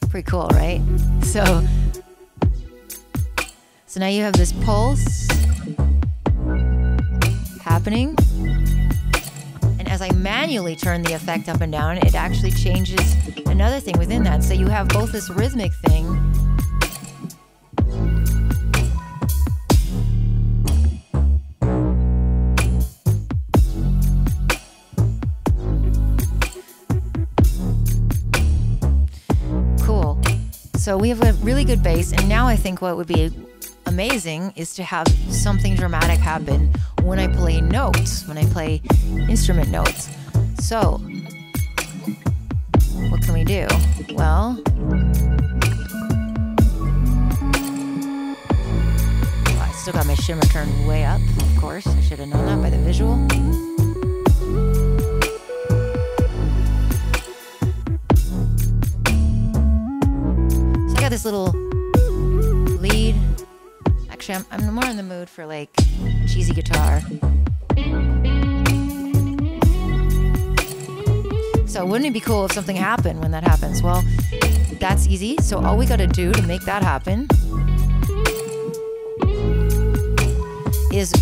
Pretty cool, right? So now you have this pulse happening. And as I manually turn the effect up and down, it actually changes another thing within that. So you have both this rhythmic thing cool. So we have a really good bass, and now I think what would be amazing is to have something dramatic happen when I play notes, when I play instrument notes. So what can we do? Well, I still got my shimmer turned way up, of course. I should have known that by the visual. So I got this little lead. Actually, I'm more in the mood for like cheesy guitar. So wouldn't it be cool if something happened when that happens? Well, that's easy. So all we got to do to make that happen is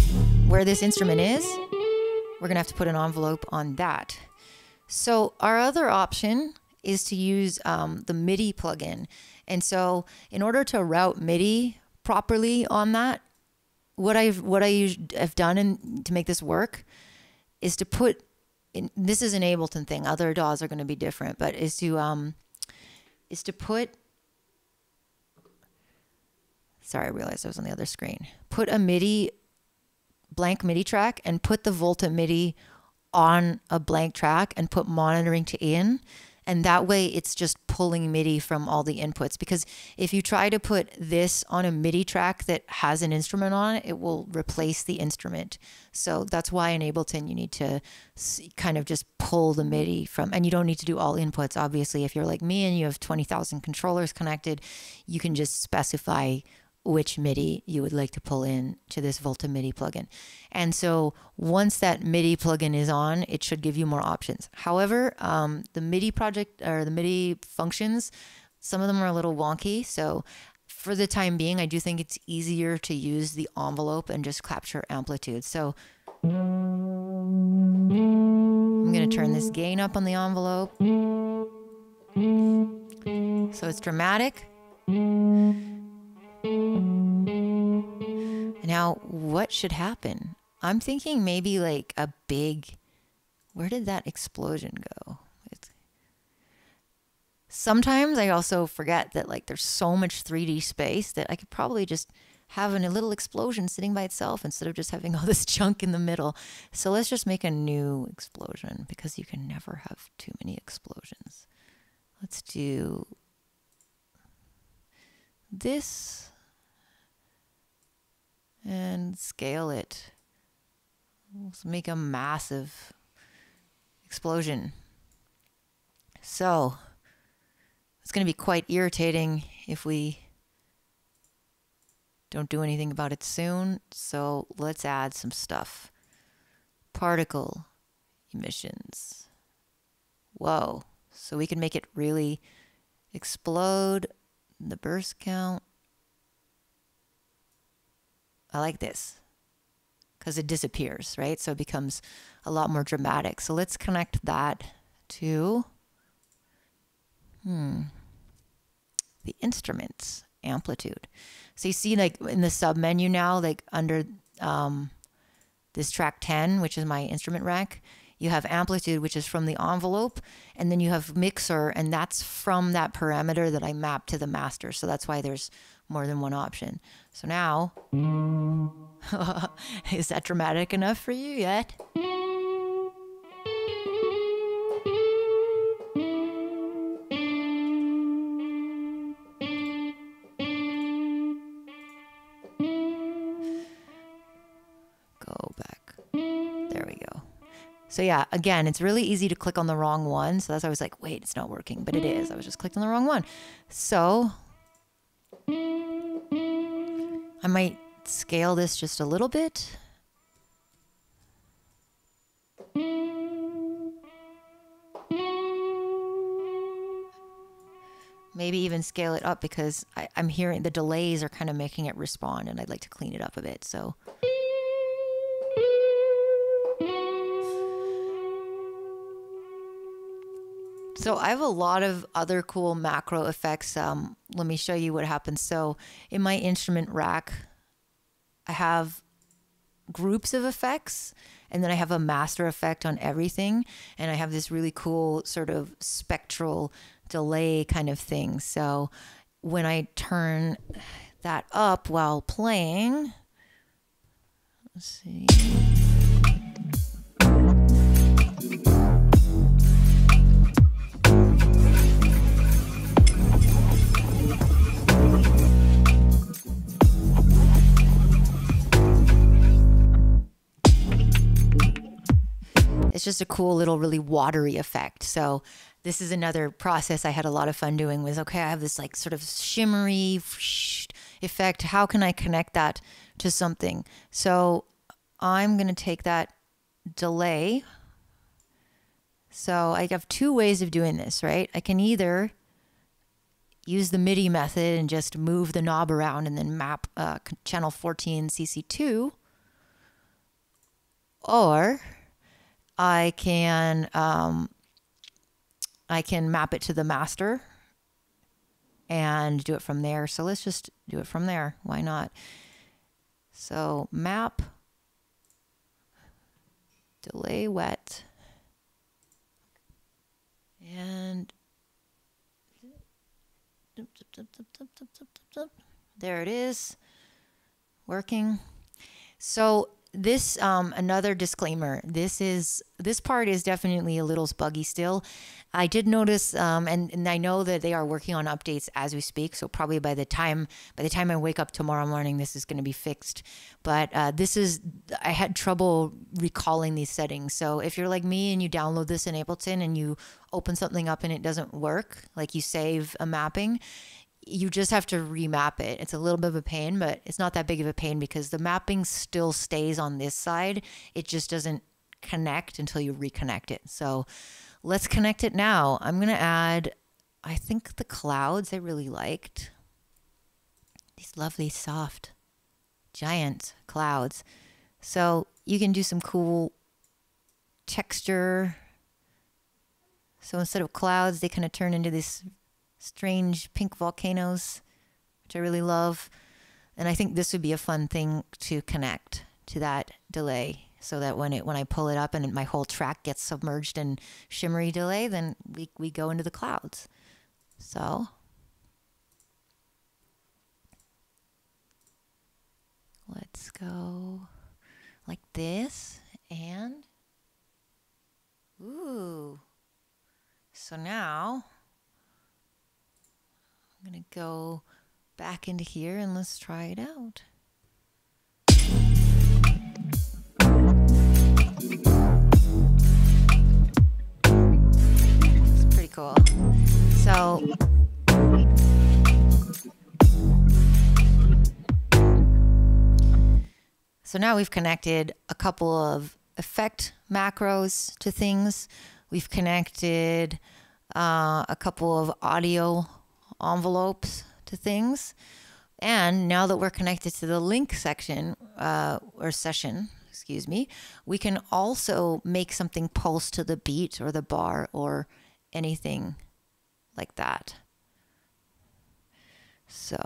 where this instrument is, we're going to have to put an envelope on that. So our other option is to use the MIDI plugin. And so in order to route MIDI properly on that, what I have done to make this work is to put in, this is an Ableton thing, other DAWs are going to be different, but is to put, sorry, I realized I was on the other screen, put a blank MIDI track and put the Volta MIDI on a blank track and put monitoring to in. And that way it's just pulling MIDI from all the inputs. Because if you try to put this on a MIDI track that has an instrument on it, it will replace the instrument. So that's why in Ableton you need to kind of just pull the MIDI from, and you don't need to do all inputs. Obviously, if you're like me and you have 20,000 controllers connected, you can just specify which MIDI you would like to pull in to this Volta MIDI plugin. And so once that MIDI plugin is on, it should give you more options. However, the MIDI project or the MIDI functions Some of them are a little wonky. So for the time being, I do think it's easier to use the envelope and just capture amplitude. So I'm going to turn this gain up on the envelope. So it's dramatic. Now, what should happen? I'm thinking maybe like a big, where did that explosion go? Sometimes I also forget that like there's so much 3D space that I could probably just have a little explosion sitting by itself instead of just having all this junk in the middle. So let's just make a new explosion because you can never have too many explosions. Let's do this and scale it. Let's make a massive explosion. So it's going to be quite irritating if we don't do anything about it soon. So let's add some stuff. Particle emissions. Whoa. So we can make it really explode. The burst count. I like this because it disappears, right? So it becomes a lot more dramatic. So let's connect that to the instruments amplitude. So you see like in the sub menu now, like under this track 10, which is my instrument rack, you have amplitude, which is from the envelope, and then you have mixer, and that's from that parameter that I mapped to the master. So that's why there's more than one option. So now, is that dramatic enough for you yet? Go back. There we go. So yeah, again, it's really easy to click on the wrong one. So that's why I was like, wait, it's not working, but it is. I was just clicked on the wrong one. So I might scale this just a little bit. Maybe even scale it up because I'm hearing the delays are kind of making it respond, and I'd like to clean it up a bit. So I have a lot of other cool macro effects. Let me show you what happens. So in my instrument rack, I have groups of effects, and then I have a master effect on everything. And I have this really cool sort of spectral delay kind of thing. So when I turn that up while playing, let's see. It's just a cool little really watery effect. So this is another process I had a lot of fun doing was, okay, I have this like sort of shimmery effect. How can I connect that to something? So I'm going to take that delay. So I have two ways of doing this, right? I can either use the MIDI method and just move the knob around and then map channel 14 CC2, or I can map it to the master and do it from there. So let's just do it from there. Why not? So map, delay wet, and there it is, working. So this, another disclaimer, this part is definitely a little buggy still. I did notice, and I know that they are working on updates as we speak. So probably by the time I wake up tomorrow morning, this is going to be fixed. But I had trouble recalling these settings. So if you're like me and you download this in Ableton and you open something up and it doesn't work, like you save a mapping, you just have to remap it. It's a little bit of a pain, but it's not that big of a pain because the mapping still stays on this side. It just doesn't connect until you reconnect it. So let's connect it now. I'm going to add I think the clouds I really liked. These lovely, soft, giant clouds. So you can do some cool texture. So instead of clouds, they kind of turn into these strange pink volcanoes, which I really love. And I think this would be a fun thing to connect to that delay, so that when I pull it up and my whole track gets submerged in shimmery delay, then we go into the clouds. So let's go like this, and ooh. So now I'm gonna go back into here and let's try it out. It's pretty cool. So now we've connected a couple of effect macros to things. We've connected a couple of audio envelopes to things. And now that we're connected to the link section, or session, excuse me, we can also make something pulse to the beat or the bar or anything like that. So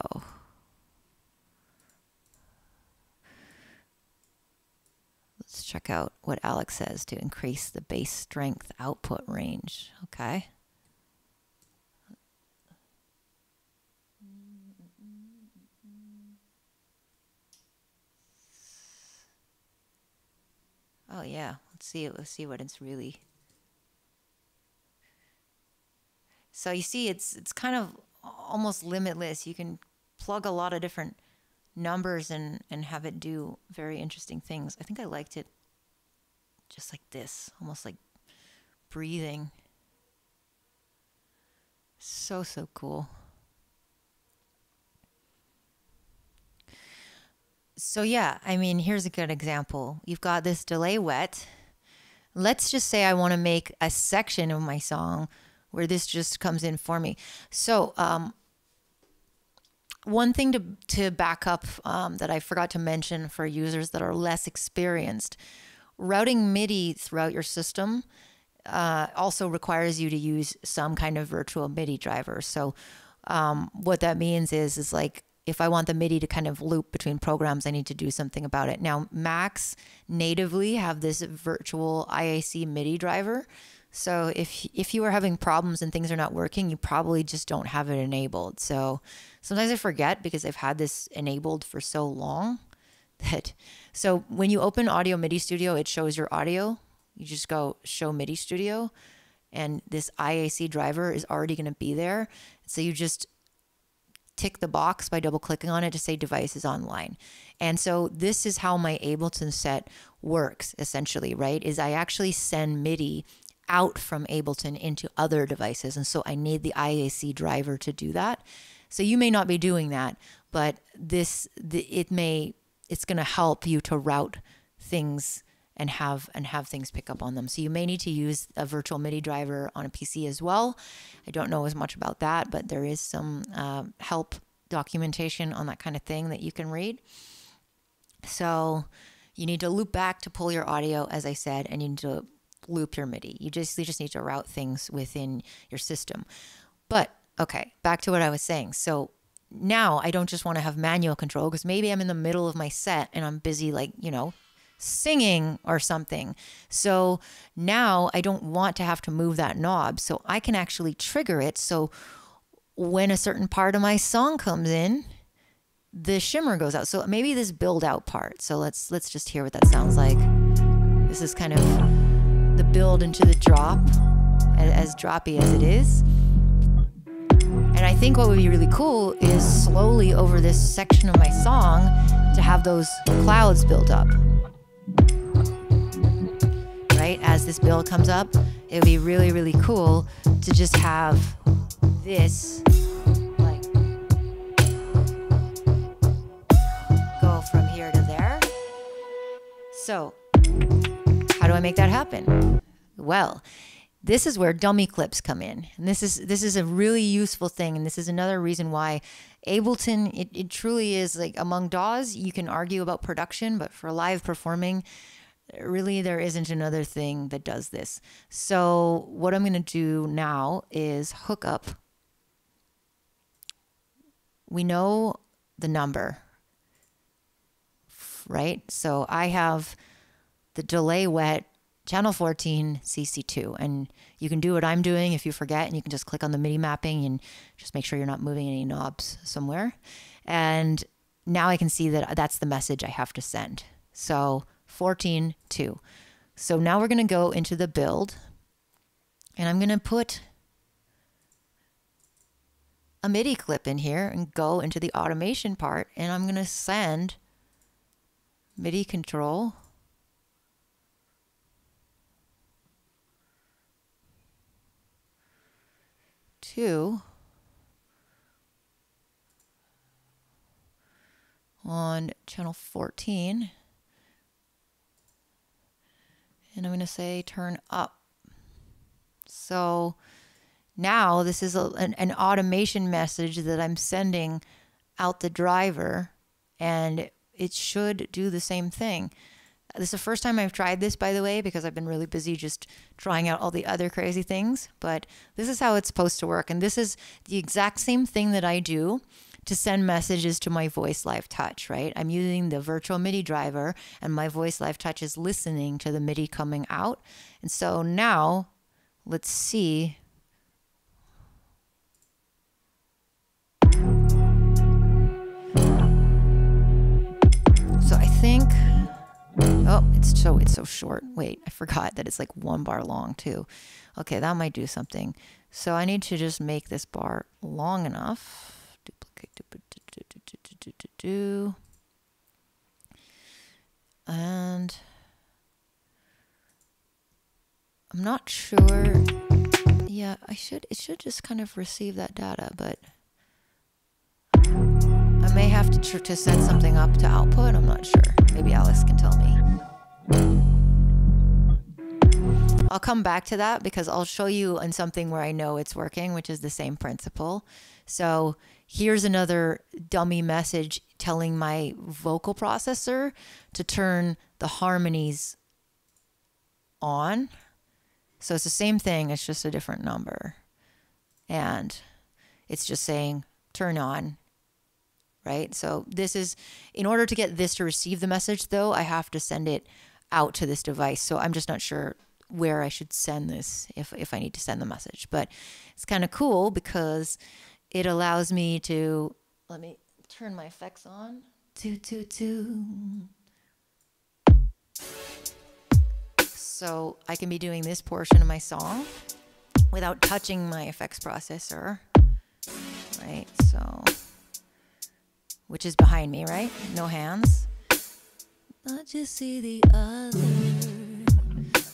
let's check out what Alex says to increase the bass strength output range. Okay. Oh yeah, let's see it. Let's see what it's really. So you see, it's kind of almost limitless. You can plug a lot of different numbers and have it do very interesting things. I think I liked it just like this, almost like breathing. So cool. So yeah, I mean, here's a good example. You've got this delay wet. Let's just say I want to make a section of my song where this just comes in for me. So one thing to back up that I forgot to mention for users that are less experienced, routing MIDI throughout your system also requires you to use some kind of virtual MIDI driver. So what that means is like, if I want the MIDI to kind of loop between programs, I need to do something about it. Now, Macs natively have this virtual IAC MIDI driver. So if you are having problems and things are not working, you probably just don't have it enabled. So sometimes I forget because I've had this enabled for so long that, so when you open Audio MIDI Studio, it shows your audio. You just go show MIDI Studio and this IAC driver is already going to be there. So you just tick the box by double clicking on it to say device is online. And so this is how my Ableton set works essentially, right? Is I actually send MIDI out from Ableton into other devices. And so I need the IAC driver to do that. So you may not be doing that, but it's going to help you to route things and have things pick up on them. So you may need to use a virtual MIDI driver on a PC as well. I don't know as much about that, but there is some help documentation on that kind of thing that you can read. So you need to loop back to pull your audio, as I said, and you need to loop your MIDI. You just need to route things within your system. But okay, back to what I was saying. So now I don't just want to have manual control because maybe I'm in the middle of my set and I'm busy, like, you know, singing or something. So now I don't want to have to move that knob. So I can actually trigger it. So when a certain part of my song comes in, the shimmer goes out. So maybe this build out part. So let's just hear what that sounds like. This is kind of the build into the drop, as droppy as it is. And I think what would be really cool is slowly over this section of my song to have those clouds build up. Right? As this build comes up, it would be really, really cool to just have this like go from here to there. So how do I make that happen? Well, this is where dummy clips come in. And this is a really useful thing. And this is another reason why Ableton, it truly is like, among DAWs, you can argue about production, but for live performing, really there isn't another thing that does this. So what I'm going to do now is hook up. We know the number, right? So I have the delay wet channel 14 CC2, and you can do what I'm doing if you forget, and you can just click on the MIDI mapping and just make sure you're not moving any knobs somewhere. And now I can see that that's the message I have to send. So 14.2. So now we're going to go into the build, and I'm going to put a MIDI clip in here and go into the automation part, and I'm going to send MIDI control to on channel 14, and I'm going to say turn up. So now this is an automation message that I'm sending out the driver, and it should do the same thing. This is the first time I've tried this, by the way, because I've been really busy just trying out all the other crazy things. But this is how it's supposed to work. And this is the exact same thing that I do to send messages to my Voice Live Touch, right? I'm using the virtual MIDI driver, and my Voice Live Touch is listening to the MIDI coming out. And so now let's see. So I think, oh, it's so short. Wait, I forgot that it's like 1 bar long too. Okay, that might do something. So I need to just make this bar long enough. Duplicate, and I'm not sure. Yeah, it should just kind of receive that data, but I may have to set something up to output. I'm not sure. Maybe Alex can tell me. I'll come back to that because I'll show you on something where I know it's working, which is the same principle. So here's another dummy message telling my vocal processor to turn the harmonies on. So it's the same thing, it's just a different number. And it's just saying turn on, right? So this is, in order to get this to receive the message though, I have to send it out to this device. So I'm just not sure where I should send this if I need to send the message. But it's kind of cool because it allows me to, let me turn my effects on. So I can be doing this portion of my song without touching my effects processor, right? So, which is behind me, right? No hands. But you see the other,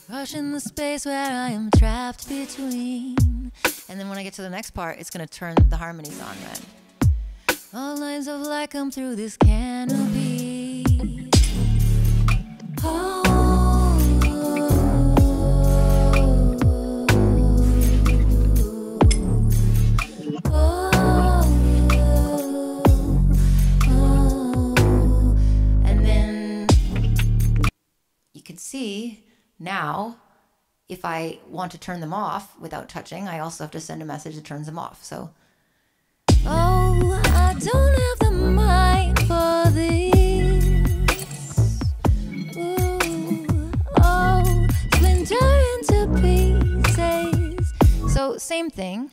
rushing the space where I am trapped between. And then when I get to the next part, it's gonna turn the harmonies on then. All lines of light come through this canopy. Oh. See now, if I want to turn them off without touching, I also have to send a message that turns them off. So, oh, I don't have the mind for this. Ooh, oh, splinter into pieces. So, same thing.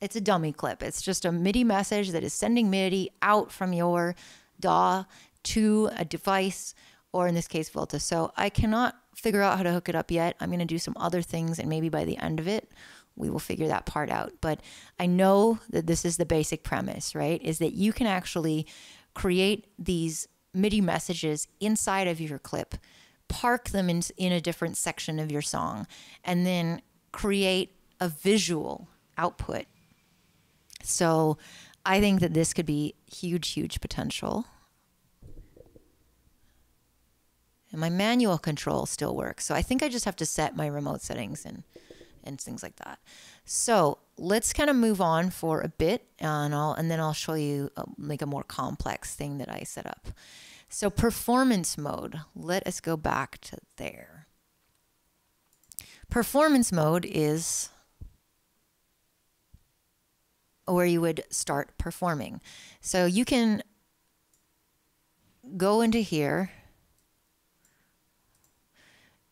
It's a dummy clip. It's just a MIDI message that is sending MIDI out from your DAW to a device, or in this case, Volta. So I cannot figure out how to hook it up yet. I'm going to do some other things, and maybe by the end of it, we will figure that part out. But I know that this is the basic premise, right? Is that you can actually create these MIDI messages inside of your clip, park them in a different section of your song, and then create a visual output. So I think that this could be huge, huge potential. And my manual control still works. So I think I just have to set my remote settings and things like that. So let's kind of move on for a bit, and then I'll show you like a more complex thing that I set up. So performance mode, let us go back to there. Performance mode is where you would start performing. So you can go into here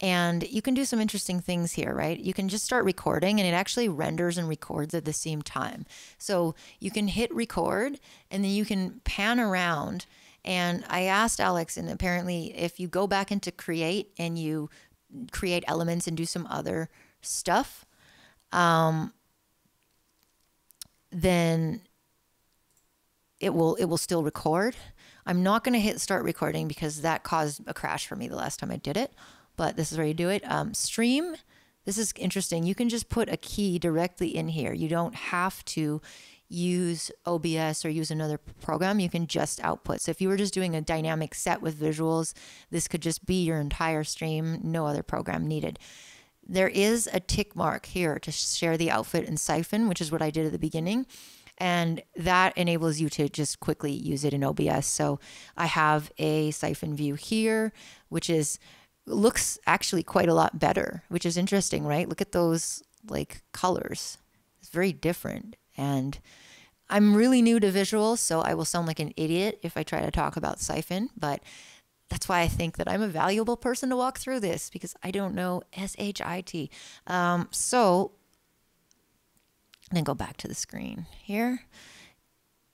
and you can do some interesting things here, right? You can just start recording and it actually renders and records at the same time. So you can hit record and then you can pan around. And I asked Alex, and apparently if you go back into create and you create elements and do some other stuff, then it will still record. I'm not going to hit start recording because that caused a crash for me the last time I did it, but this is where you do it. Stream, this is interesting. You can just put a key directly in here. You don't have to use OBS or use another program. You can just output. So if you were just doing a dynamic set with visuals, this could just be your entire stream, no other program needed. There is a tick mark here to share the outfit in Siphon, which is what I did at the beginning. And that enables you to just quickly use it in OBS. So I have a Siphon view here, which looks actually quite a lot better, which is interesting, right? Look at those like colors. It's very different. And I'm really new to visuals, so I will sound like an idiot if I try to talk about Siphon, but that's why I think that I'm a valuable person to walk through this, because I don't know SHIT. So then go back to the screen here.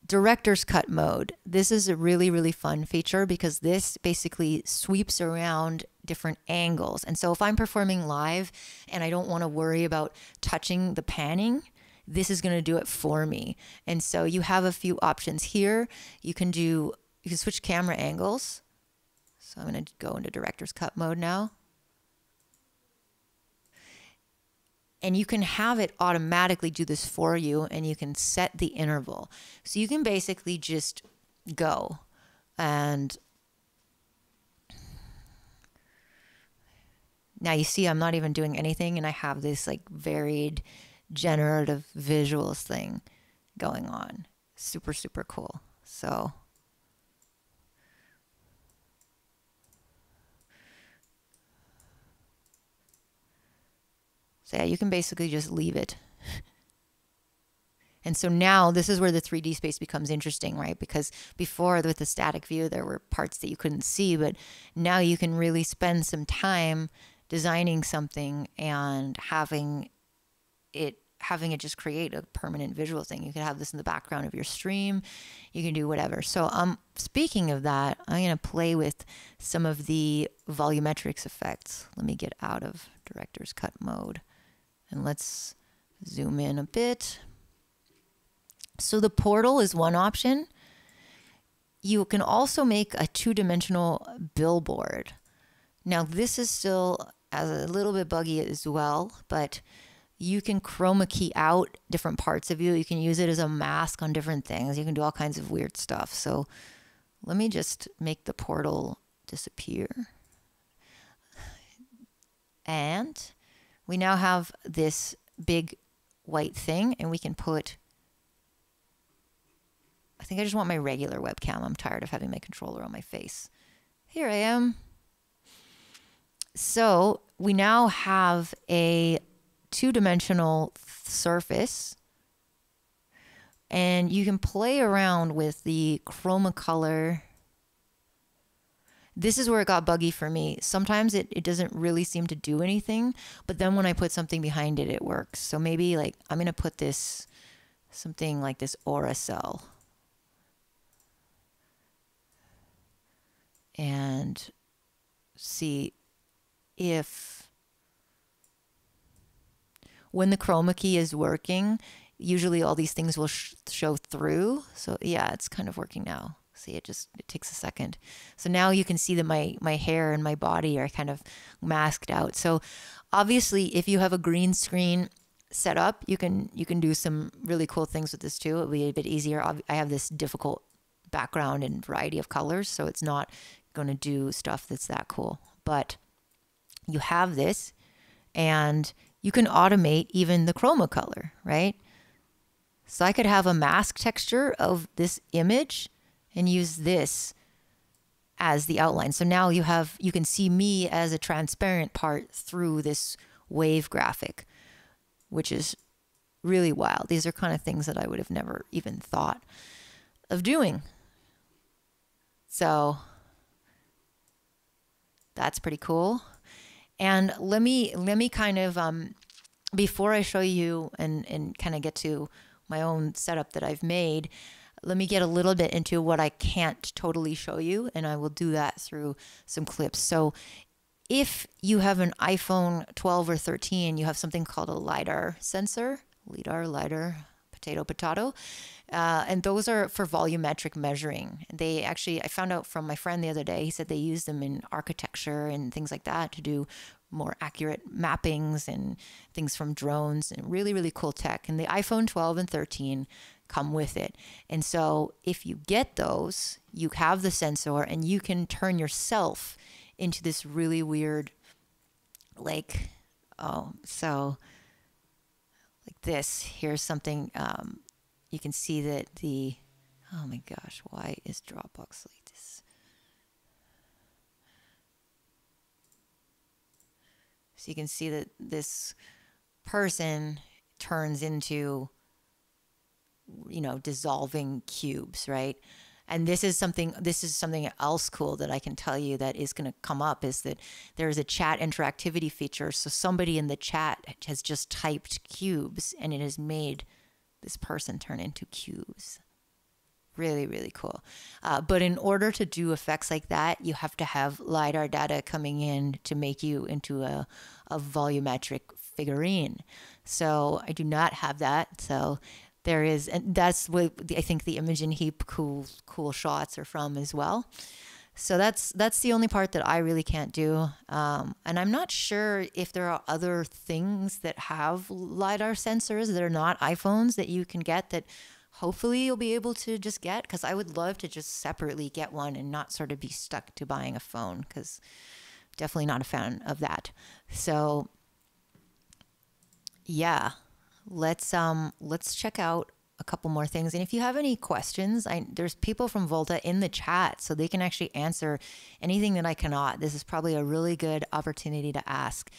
Director's cut mode. This is a really, really fun feature because this basically sweeps around different angles. And so if I'm performing live and I don't want to worry about touching the panning, this is going to do it for me. And so you have a few options here. You can switch camera angles. So I'm going to go into director's cut mode now. And you can have it automatically do this for you, and you can set the interval. So you can basically just go. And now you see I'm not even doing anything, and I have this like varied generative visuals thing going on. Super, super cool. So yeah, you can basically just leave it. And so now this is where the 3D space becomes interesting, right? Because before with the static view, there were parts that you couldn't see, but now you can really spend some time designing something and having it just create a permanent visual thing. You can have this in the background of your stream. You can do whatever. So speaking of that, I'm going to play with some of the volumetrics effects. Let me get out of director's cut mode and let's zoom in a bit. So the portal is one option. You can also make a two-dimensional billboard. Now this is still a little bit buggy as well, but you can chroma key out different parts of you. You can use it as a mask on different things. You can do all kinds of weird stuff. So let me just make the portal disappear. And we now have this big white thing, and we can put, I think I just want my regular webcam. I'm tired of having my controller on my face. Here I am. So we now have a two-dimensional surface, and you can play around with the chroma color. This is where it got buggy for me. Sometimes it doesn't really seem to do anything, but then when I put something behind it, it works. So maybe like I'm going to put this, something like this aura cell, and see if when the chroma key is working, usually all these things will show through. So yeah, it's kind of working now. See, it takes a second. So now you can see that my hair and my body are kind of masked out. So obviously if you have a green screen set up, you can do some really cool things with this too. It'll be a bit easier. I have this difficult background and variety of colors, so it's not going to do stuff that's that cool. but you have this, and you can automate even the chroma color, right? So I could have a mask texture of this image and use this as the outline. So now you can see me as a transparent part through this wave graphic, which is really wild. These are kind of things that I would have never even thought of doing. So that's pretty cool. And let me kind of, before I show you and kind of get to my own setup that I've made, let me get a little bit into what I can't totally show you, and I will do that through some clips. So if you have an iPhone 12 or 13, you have something called a LiDAR sensor, LiDAR, potato, and those are for volumetric measuring. They actually, I found out from my friend the other day, he said they use them in architecture and things like that to do more accurate mappings and things from drones, and really, really cool tech. And the iPhone 12 and 13 come with it. And so if you get those, you have the sensor and you can turn yourself into this really weird, like, like this. Here's something, you can see that oh my gosh, why is Dropbox like this? So you can see that this person turns into, dissolving cubes, right? And this is something else cool that I can tell you that is going to come up, is that there's a chat interactivity feature. So somebody in the chat has just typed cubes and it has made this person turn into cubes. Really, really cool. But in order to do effects like that, you have to have LiDAR data coming in to make you into a volumetric figurine. So I do not have that. So there is, and that's what I think the Imogen Heap cool shots are from as well. So that's the only part that I really can't do. And I'm not sure if there are other things that have LiDAR sensors that are not iPhones that you can get that hopefully you'll be able to just get, because I would love to just separately get one and not sort of be stuck to buying a phone, because definitely not a fan of that. So yeah, let's check out a couple more things. And if you have any questions, there's people from Volta in the chat, so they can actually answer anything that I cannot. This is probably a really good opportunity to ask.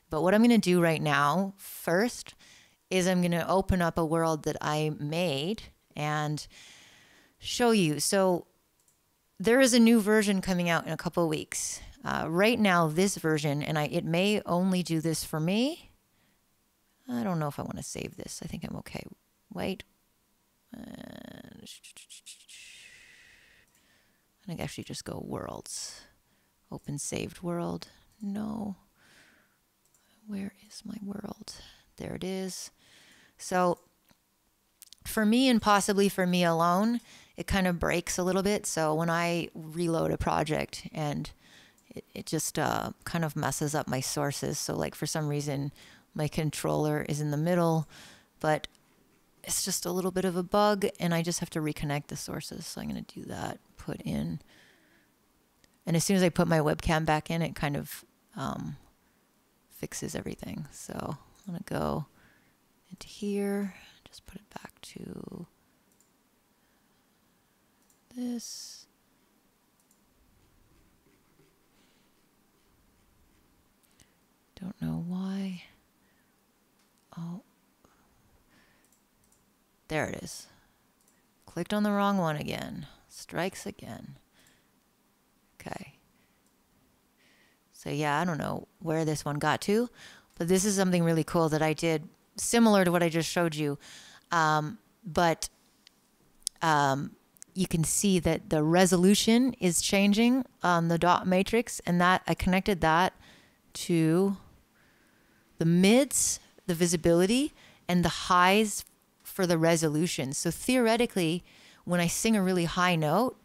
But what I'm going to do right now first is I'm going to open up a world that I made and show you. So there is a new version coming out in a couple of weeks. Right now, this version, and it may only do this for me. I don't know if I want to save this. I think I'm okay. Wait. I think I actually just go worlds. Open saved world. No. Where is my world? There it is. So for me, and possibly for me alone, it kind of breaks a little bit. So when I reload a project, and it just kind of messes up my sources. So like for some reason, my controller is in the middle, but it's just a little bit of a bug, and I just have to reconnect the sources. So I'm going to do that, put in. And as soon as I put my webcam back in, it kind of fixes everything. So I'm going to go into here, just put it back to this. Don't know why. Oh, there it is. Clicked on the wrong one again. Strikes again. Okay. So yeah, I don't know where this one got to, but this is something really cool that I did similar to what I just showed you. But you can see that the resolution is changing on the dot matrix, and that I connected that to the mids, the visibility, and the highs for the resolution. So theoretically, when I sing a really high note,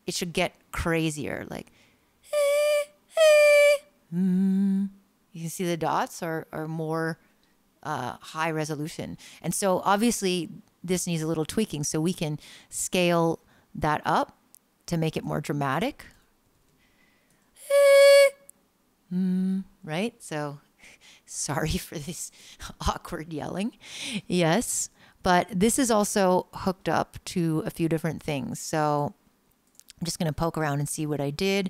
it should get crazier. Like, you can see the dots are more high resolution. And so obviously this needs a little tweaking, so we can scale that up to make it more dramatic. right? So sorry for this awkward yelling. Yes, but this is also hooked up to a few different things. So I'm just going to poke around and see what I did.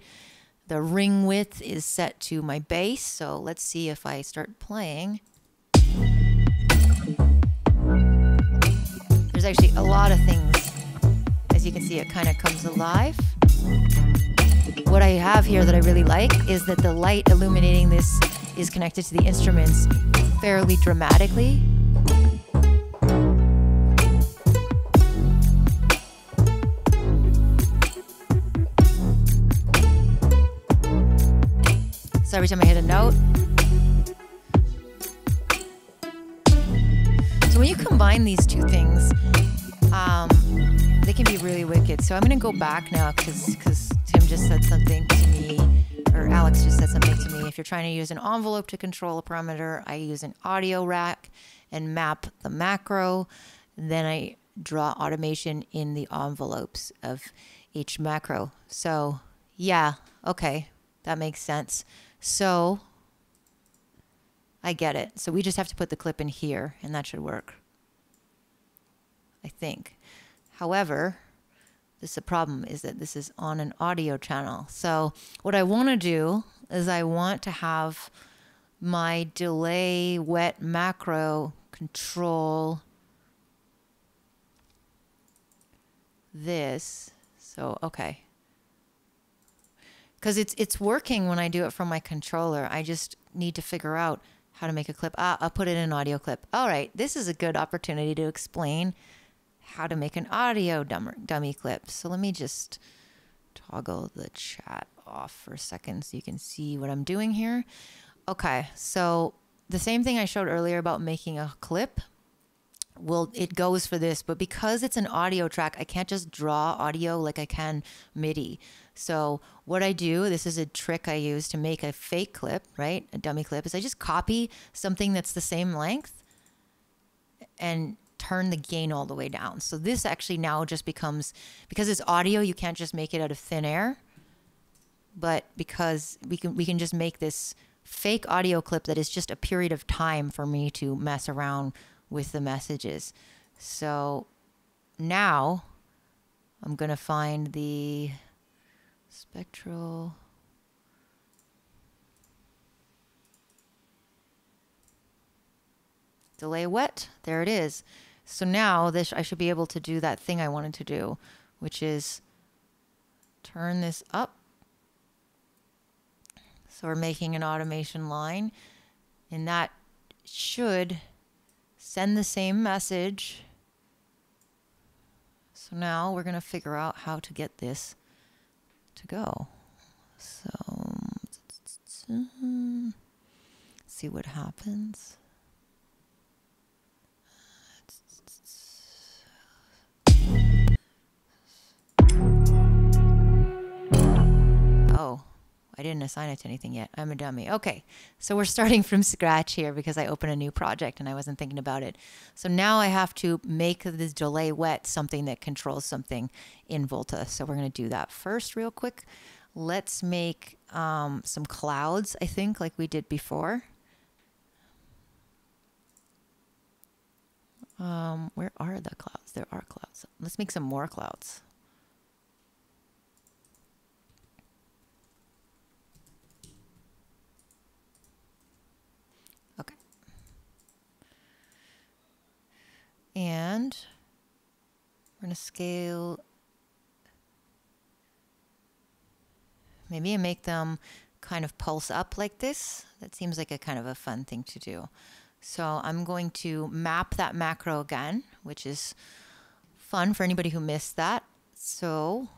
The ring width is set to my bass. So let's see if I start playing. There's actually a lot of things. As you can see, it kind of comes alive. What I have here that I really like is that the light illuminating this is connected to the instruments fairly dramatically. So every time I hit a note. So when you combine these two things, they can be really wicked. So I'm going to go back now because Tim just said something to me, or Alex just said something to me. If you're trying to use an envelope to control a parameter, I use an audio rack and map the macro. Then I draw automation in the envelopes of each macro. So yeah, okay, that makes sense. So I get it. So we just have to put the clip in here and that should work, I think. However, the problem is that this is on an audio channel. So what I want to do is I want to have my delay wet macro control this. So, okay. Because it's working when I do it from my controller. I just need to figure out how to make a clip. I'll put it in an audio clip. All right, this is a good opportunity to explain how to make an audio dummy clip. So let me just toggle the chat off for a second so you can see what I'm doing here. Okay, so the same thing I showed earlier about making a clip, well, it goes for this, but because it's an audio track, I can't just draw audio like I can MIDI. So what I do, this is a trick I use to make a fake clip, right? A dummy clip, is I just copy something that's the same length and turn the gain all the way down. So this actually now just becomes, because it's audio, you can't just make it out of thin air, but because we can just make this fake audio clip that is just a period of time for me to mess around with the messages. So now I'm going to find the spectral delay wet. There it is. So now this, I should be able to do that thing I wanted to do, which is turn this up. So we're making an automation line, and that should send the same message. So now we're going to figure out how to get this to go. So see what happens. Oh, I didn't assign it to anything yet. I'm a dummy. Okay, so we're starting from scratch here because I opened a new project and I wasn't thinking about it. So now I have to make this delay wet something that controls something in Volta. So we're going to do that first real quick. Let's make some clouds, I think, like we did before. Where are the clouds? There are clouds. Let's make some more clouds. Okay. And we're going to scale. Maybe I make them kind of pulse up like this. That seems like a kind of a fun thing to do. So I'm going to map that macro again, which is fun for anybody who missed that. So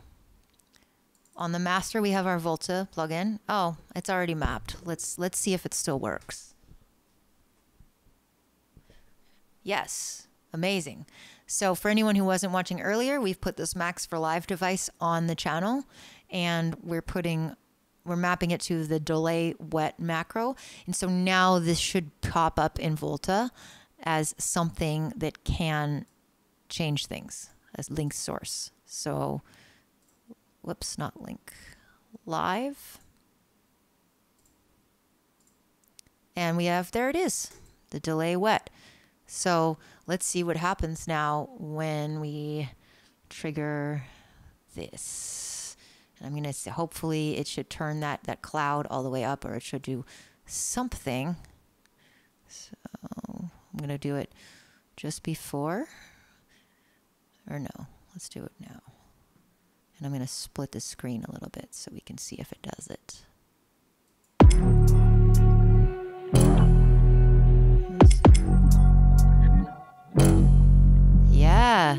on the master, we have our Volta plugin. Oh, it's already mapped. Let's see if it still works. Yes, amazing. So for anyone who wasn't watching earlier, we've put this Max for Live device on the channel, and we're mapping it to the delay wet macro. And so now this should pop up in Volta as something that can change things, as link source. So, whoops, not link, live. And we have, there it is, the delay wet. So let's see what happens now when we trigger this. And I'm going to say, hopefully it should turn that cloud all the way up, or it should do something. So I'm going to do it just before, or no, let's do it now. And I'm going to split the screen a little bit so we can see if it does it. Yeah.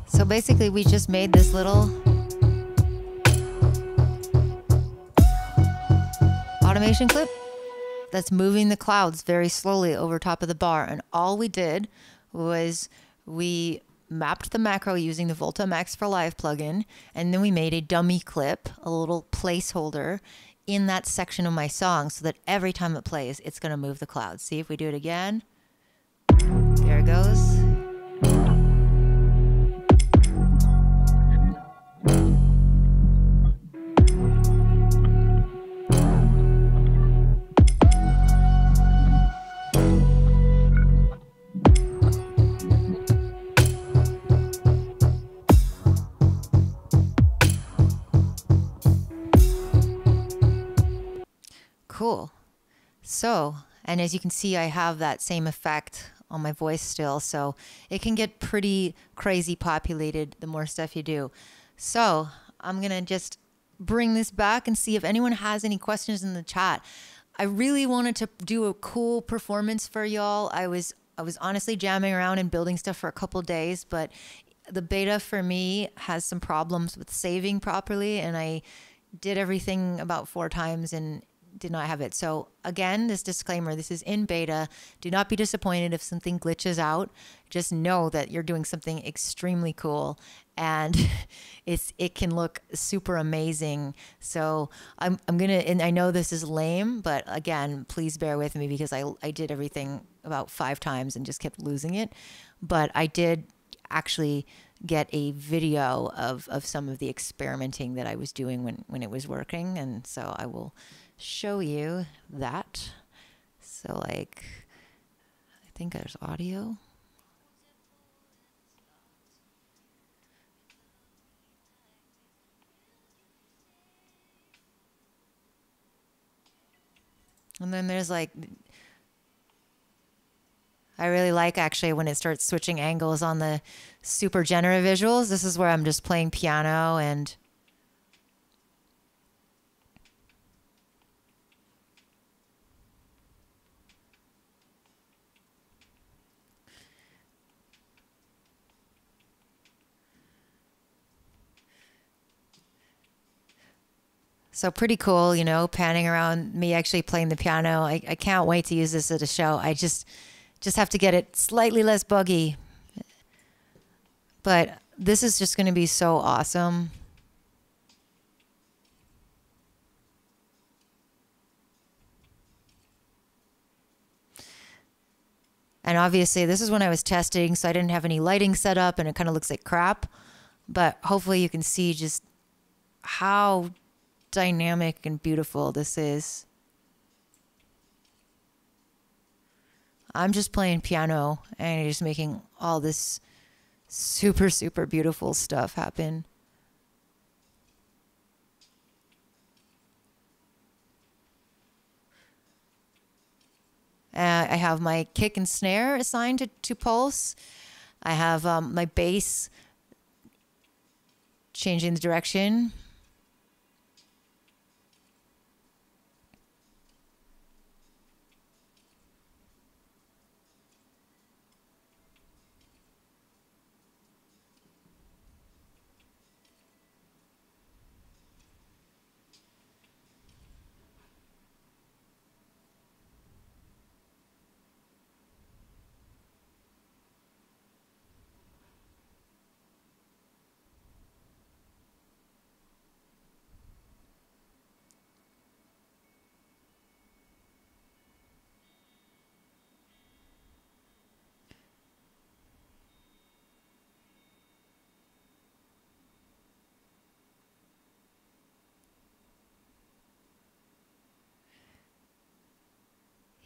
So basically we just made this little automation clip that's moving the clouds very slowly over top of the bar. And all we did was we mapped the macro using the Volta Max for Live plugin, and then we made a dummy clip, a little placeholder in that section of my song so that every time it plays, it's going to move the clouds. See if we do it again. There it goes. Cool. So, and as you can see, I have that same effect on my voice still, so it can get pretty crazy populated the more stuff you do. So I'm gonna just bring this back and see if anyone has any questions in the chat. I really wanted to do a cool performance for y'all. I was honestly jamming around and building stuff for a couple days, but the beta for me has some problems with saving properly, and I did everything about 4 times and did not have it. So again, this disclaimer, this is in beta. Do not be disappointed if something glitches out. Just know that you're doing something extremely cool, and it can look super amazing. So I'm gonna, and I know this is lame, but again, please bear with me because I did everything about 5 times and just kept losing it. But I did actually get a video of some of the experimenting that I was doing when it was working, and so I will show you that. So like, I think there's audio. And then there's like, I really like actually when it starts switching angles on the super generative visuals. This is where I'm just playing piano and so pretty cool, you know, panning around me actually playing the piano. I can't wait to use this at a show. I just have to get it slightly less buggy. But this is just going to be so awesome. And obviously this is when I was testing, so I didn't have any lighting set up and it kind of looks like crap. But hopefully you can see just how dynamic and beautiful this is. I'm just playing piano and just making all this super, super beautiful stuff happen. I have my kick and snare assigned to pulse. I have my bass changing the direction.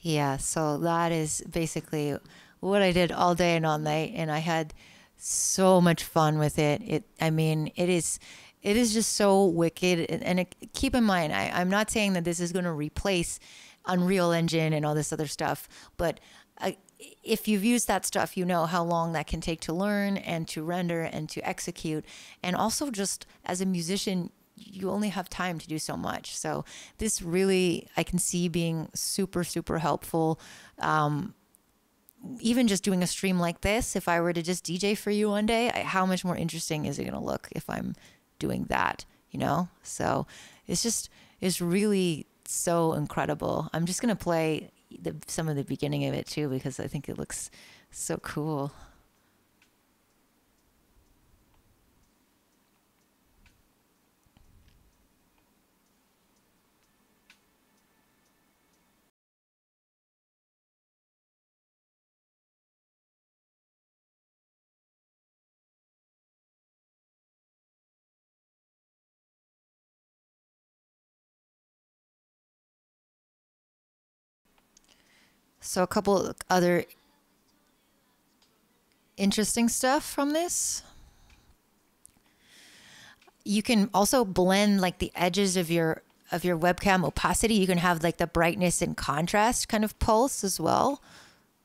Yeah, so that is basically what I did all day and all night, and I had so much fun with it. I mean, it is just so wicked. And keep in mind, I'm not saying that this is going to replace Unreal Engine and all this other stuff, but if you've used that stuff, you know how long that can take to learn and to render and to execute. And also, just as a musician, you only have time to do so much. So this really, I can see being super, super helpful. Even just doing a stream like this, if I were to just DJ for you one day, how much more interesting is it going to look if I'm doing that, you know? So it's really so incredible. I'm just going to play some of the beginning of it too, because I think it looks so cool. So a couple other interesting stuff from this. You can also blend like the edges of your webcam opacity. You can have like the brightness and contrast kind of pulse as well,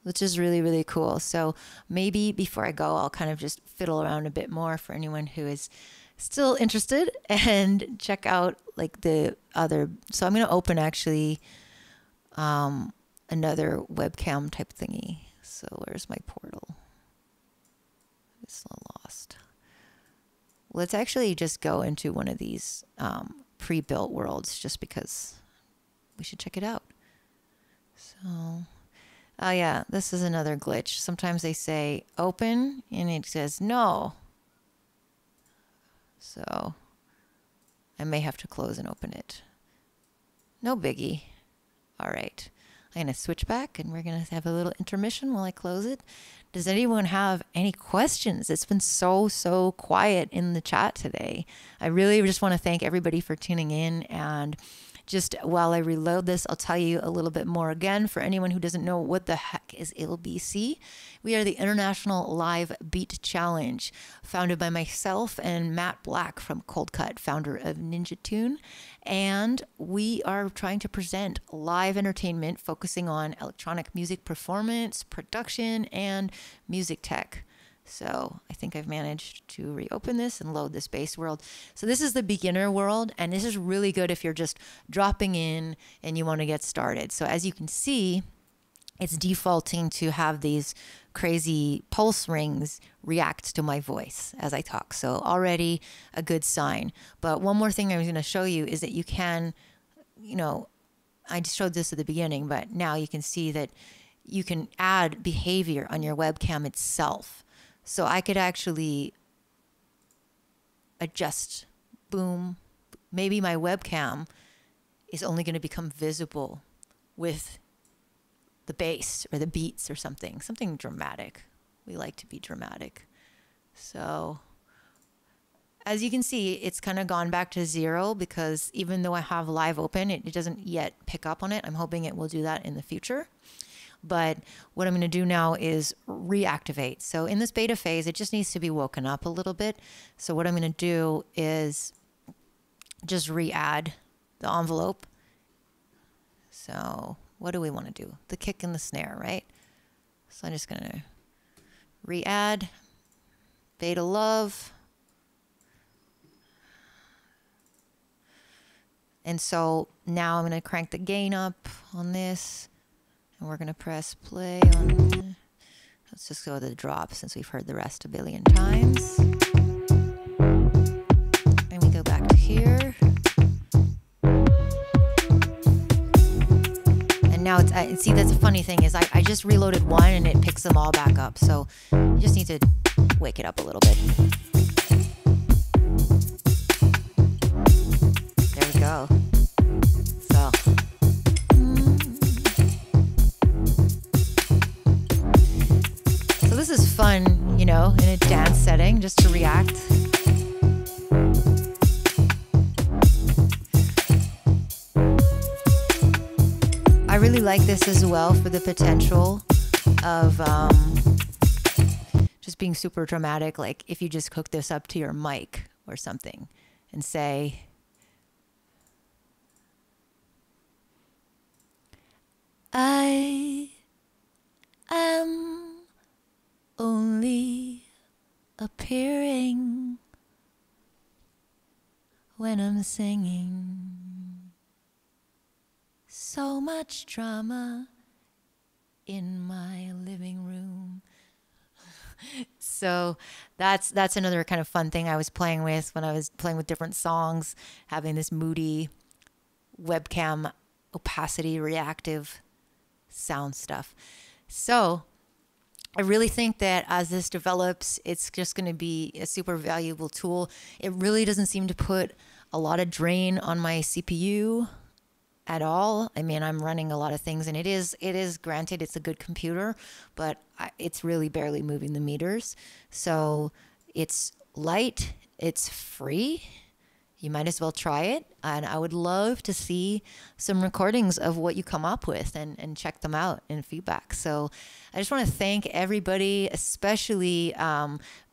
which is really, really cool. So maybe before I go, I'll kind of just fiddle around a bit more for anyone who is still interested and check out like the other. So I'm going to open actually another webcam type thingy. So where's my portal? It's lost. Let's actually just go into one of these pre-built worlds just because we should check it out. So, oh yeah, this is another glitch. Sometimes they say open and it says no. So I may have to close and open it. No biggie. All right. I'm going to switch back and we're going to have a little intermission while I close it. Does anyone have any questions? It's been so quiet in the chat today. I really just want to thank everybody for tuning in. And just while I reload this, I'll tell you a little bit more again for anyone who doesn't know what the heck is ILBC. We are the International Live Beat Challenge, founded by myself and Matt Black from Cold Cut, founder of Ninja Tune. And we are trying to present live entertainment focusing on electronic music performance, production, and music tech. So I think I've managed to reopen this and load this base world. So this is the beginner world, and this is really good if you're just dropping in and you want to get started. So as you can see, it's defaulting to have these crazy pulse rings react to my voice as I talk. So already a good sign. But one more thing I was going to show you is that you can, you know, I just showed this at the beginning, but now you can see that you can add behavior on your webcam itself. So I could actually adjust, boom, maybe my webcam is only going to become visible with the bass or the beats or something dramatic. We like to be dramatic. So as you can see, it's kind of gone back to 0 because even though I have live open, it doesn't yet pick up on it. I'm hoping it will do that in the future. But what I'm going to do now is reactivate. So in this beta phase, it just needs to be woken up a little bit. So what I'm going to do is just re-add the envelope. So what do we want to do? The kick and the snare, right? So I'm just going to re-add beta love. And so now I'm going to crank the gain up on this. And we're going to press play on, let's just go to the drop since we've heard the rest a billion times. And we go back to here. And now it's, see, that's a funny thing is I just reloaded one and it picks them all back up. So you just need to wake it up a little bit. There we go. So. So this is fun, you know, in a dance setting, just to react. I really like this as well for the potential of just being super dramatic. Like if you just hook this up to your mic or something and say, I am only appearing when I'm singing. So much drama in my living room. So that's another kind of fun thing I was playing with when I was playing with different songs, having this moody webcam opacity reactive sound stuff. So I really think that as this develops, it's just going to be a super valuable tool. It really doesn't seem to put a lot of drain on my CPU at all. I mean, I'm running a lot of things, and it is granted, it's a good computer, but it's really barely moving the meters. So it's light, it's free. You might as well try it. And I would love to see some recordings of what you come up with and check them out and feedback. So I just want to thank everybody, especially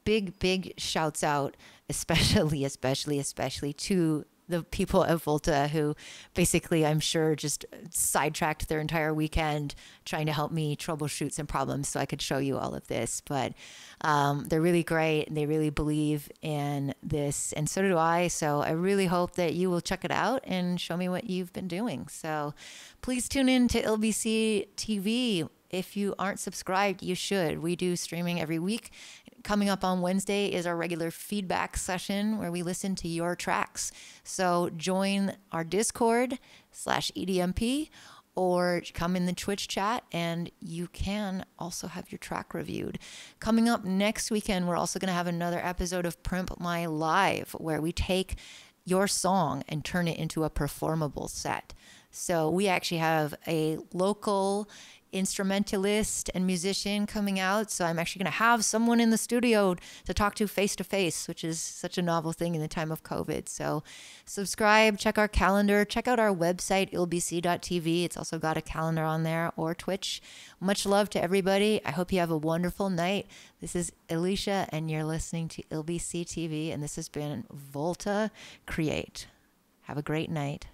big shouts out, especially to the people at Volta who basically, I'm sure, just sidetracked their entire weekend trying to help me troubleshoot some problems so I could show you all of this. But they're really great, and they really believe in this, and so do I. So I really hope that you will check it out and show me what you've been doing. So please tune in to LBC TV. If you aren't subscribed, you should. We do streaming every week. Coming up on Wednesday is our regular feedback session where we listen to your tracks. So join our Discord/EDMP or come in the Twitch chat, and you can also have your track reviewed. Coming up next weekend, we're also going to have another episode of Primp My Live where we take your song and turn it into a performable set. So we actually have a local instrumentalist and musician coming out. So I'm actually going to have someone in the studio to talk to face to face, which is such a novel thing in the time of COVID. So subscribe, check our calendar, check out our website, ilbc.tv. It's also got a calendar on there, or Twitch. Much love to everybody. I hope you have a wonderful night. This is Alicia, and you're listening to LBC TV, and this has been Volta Create. Have a great night.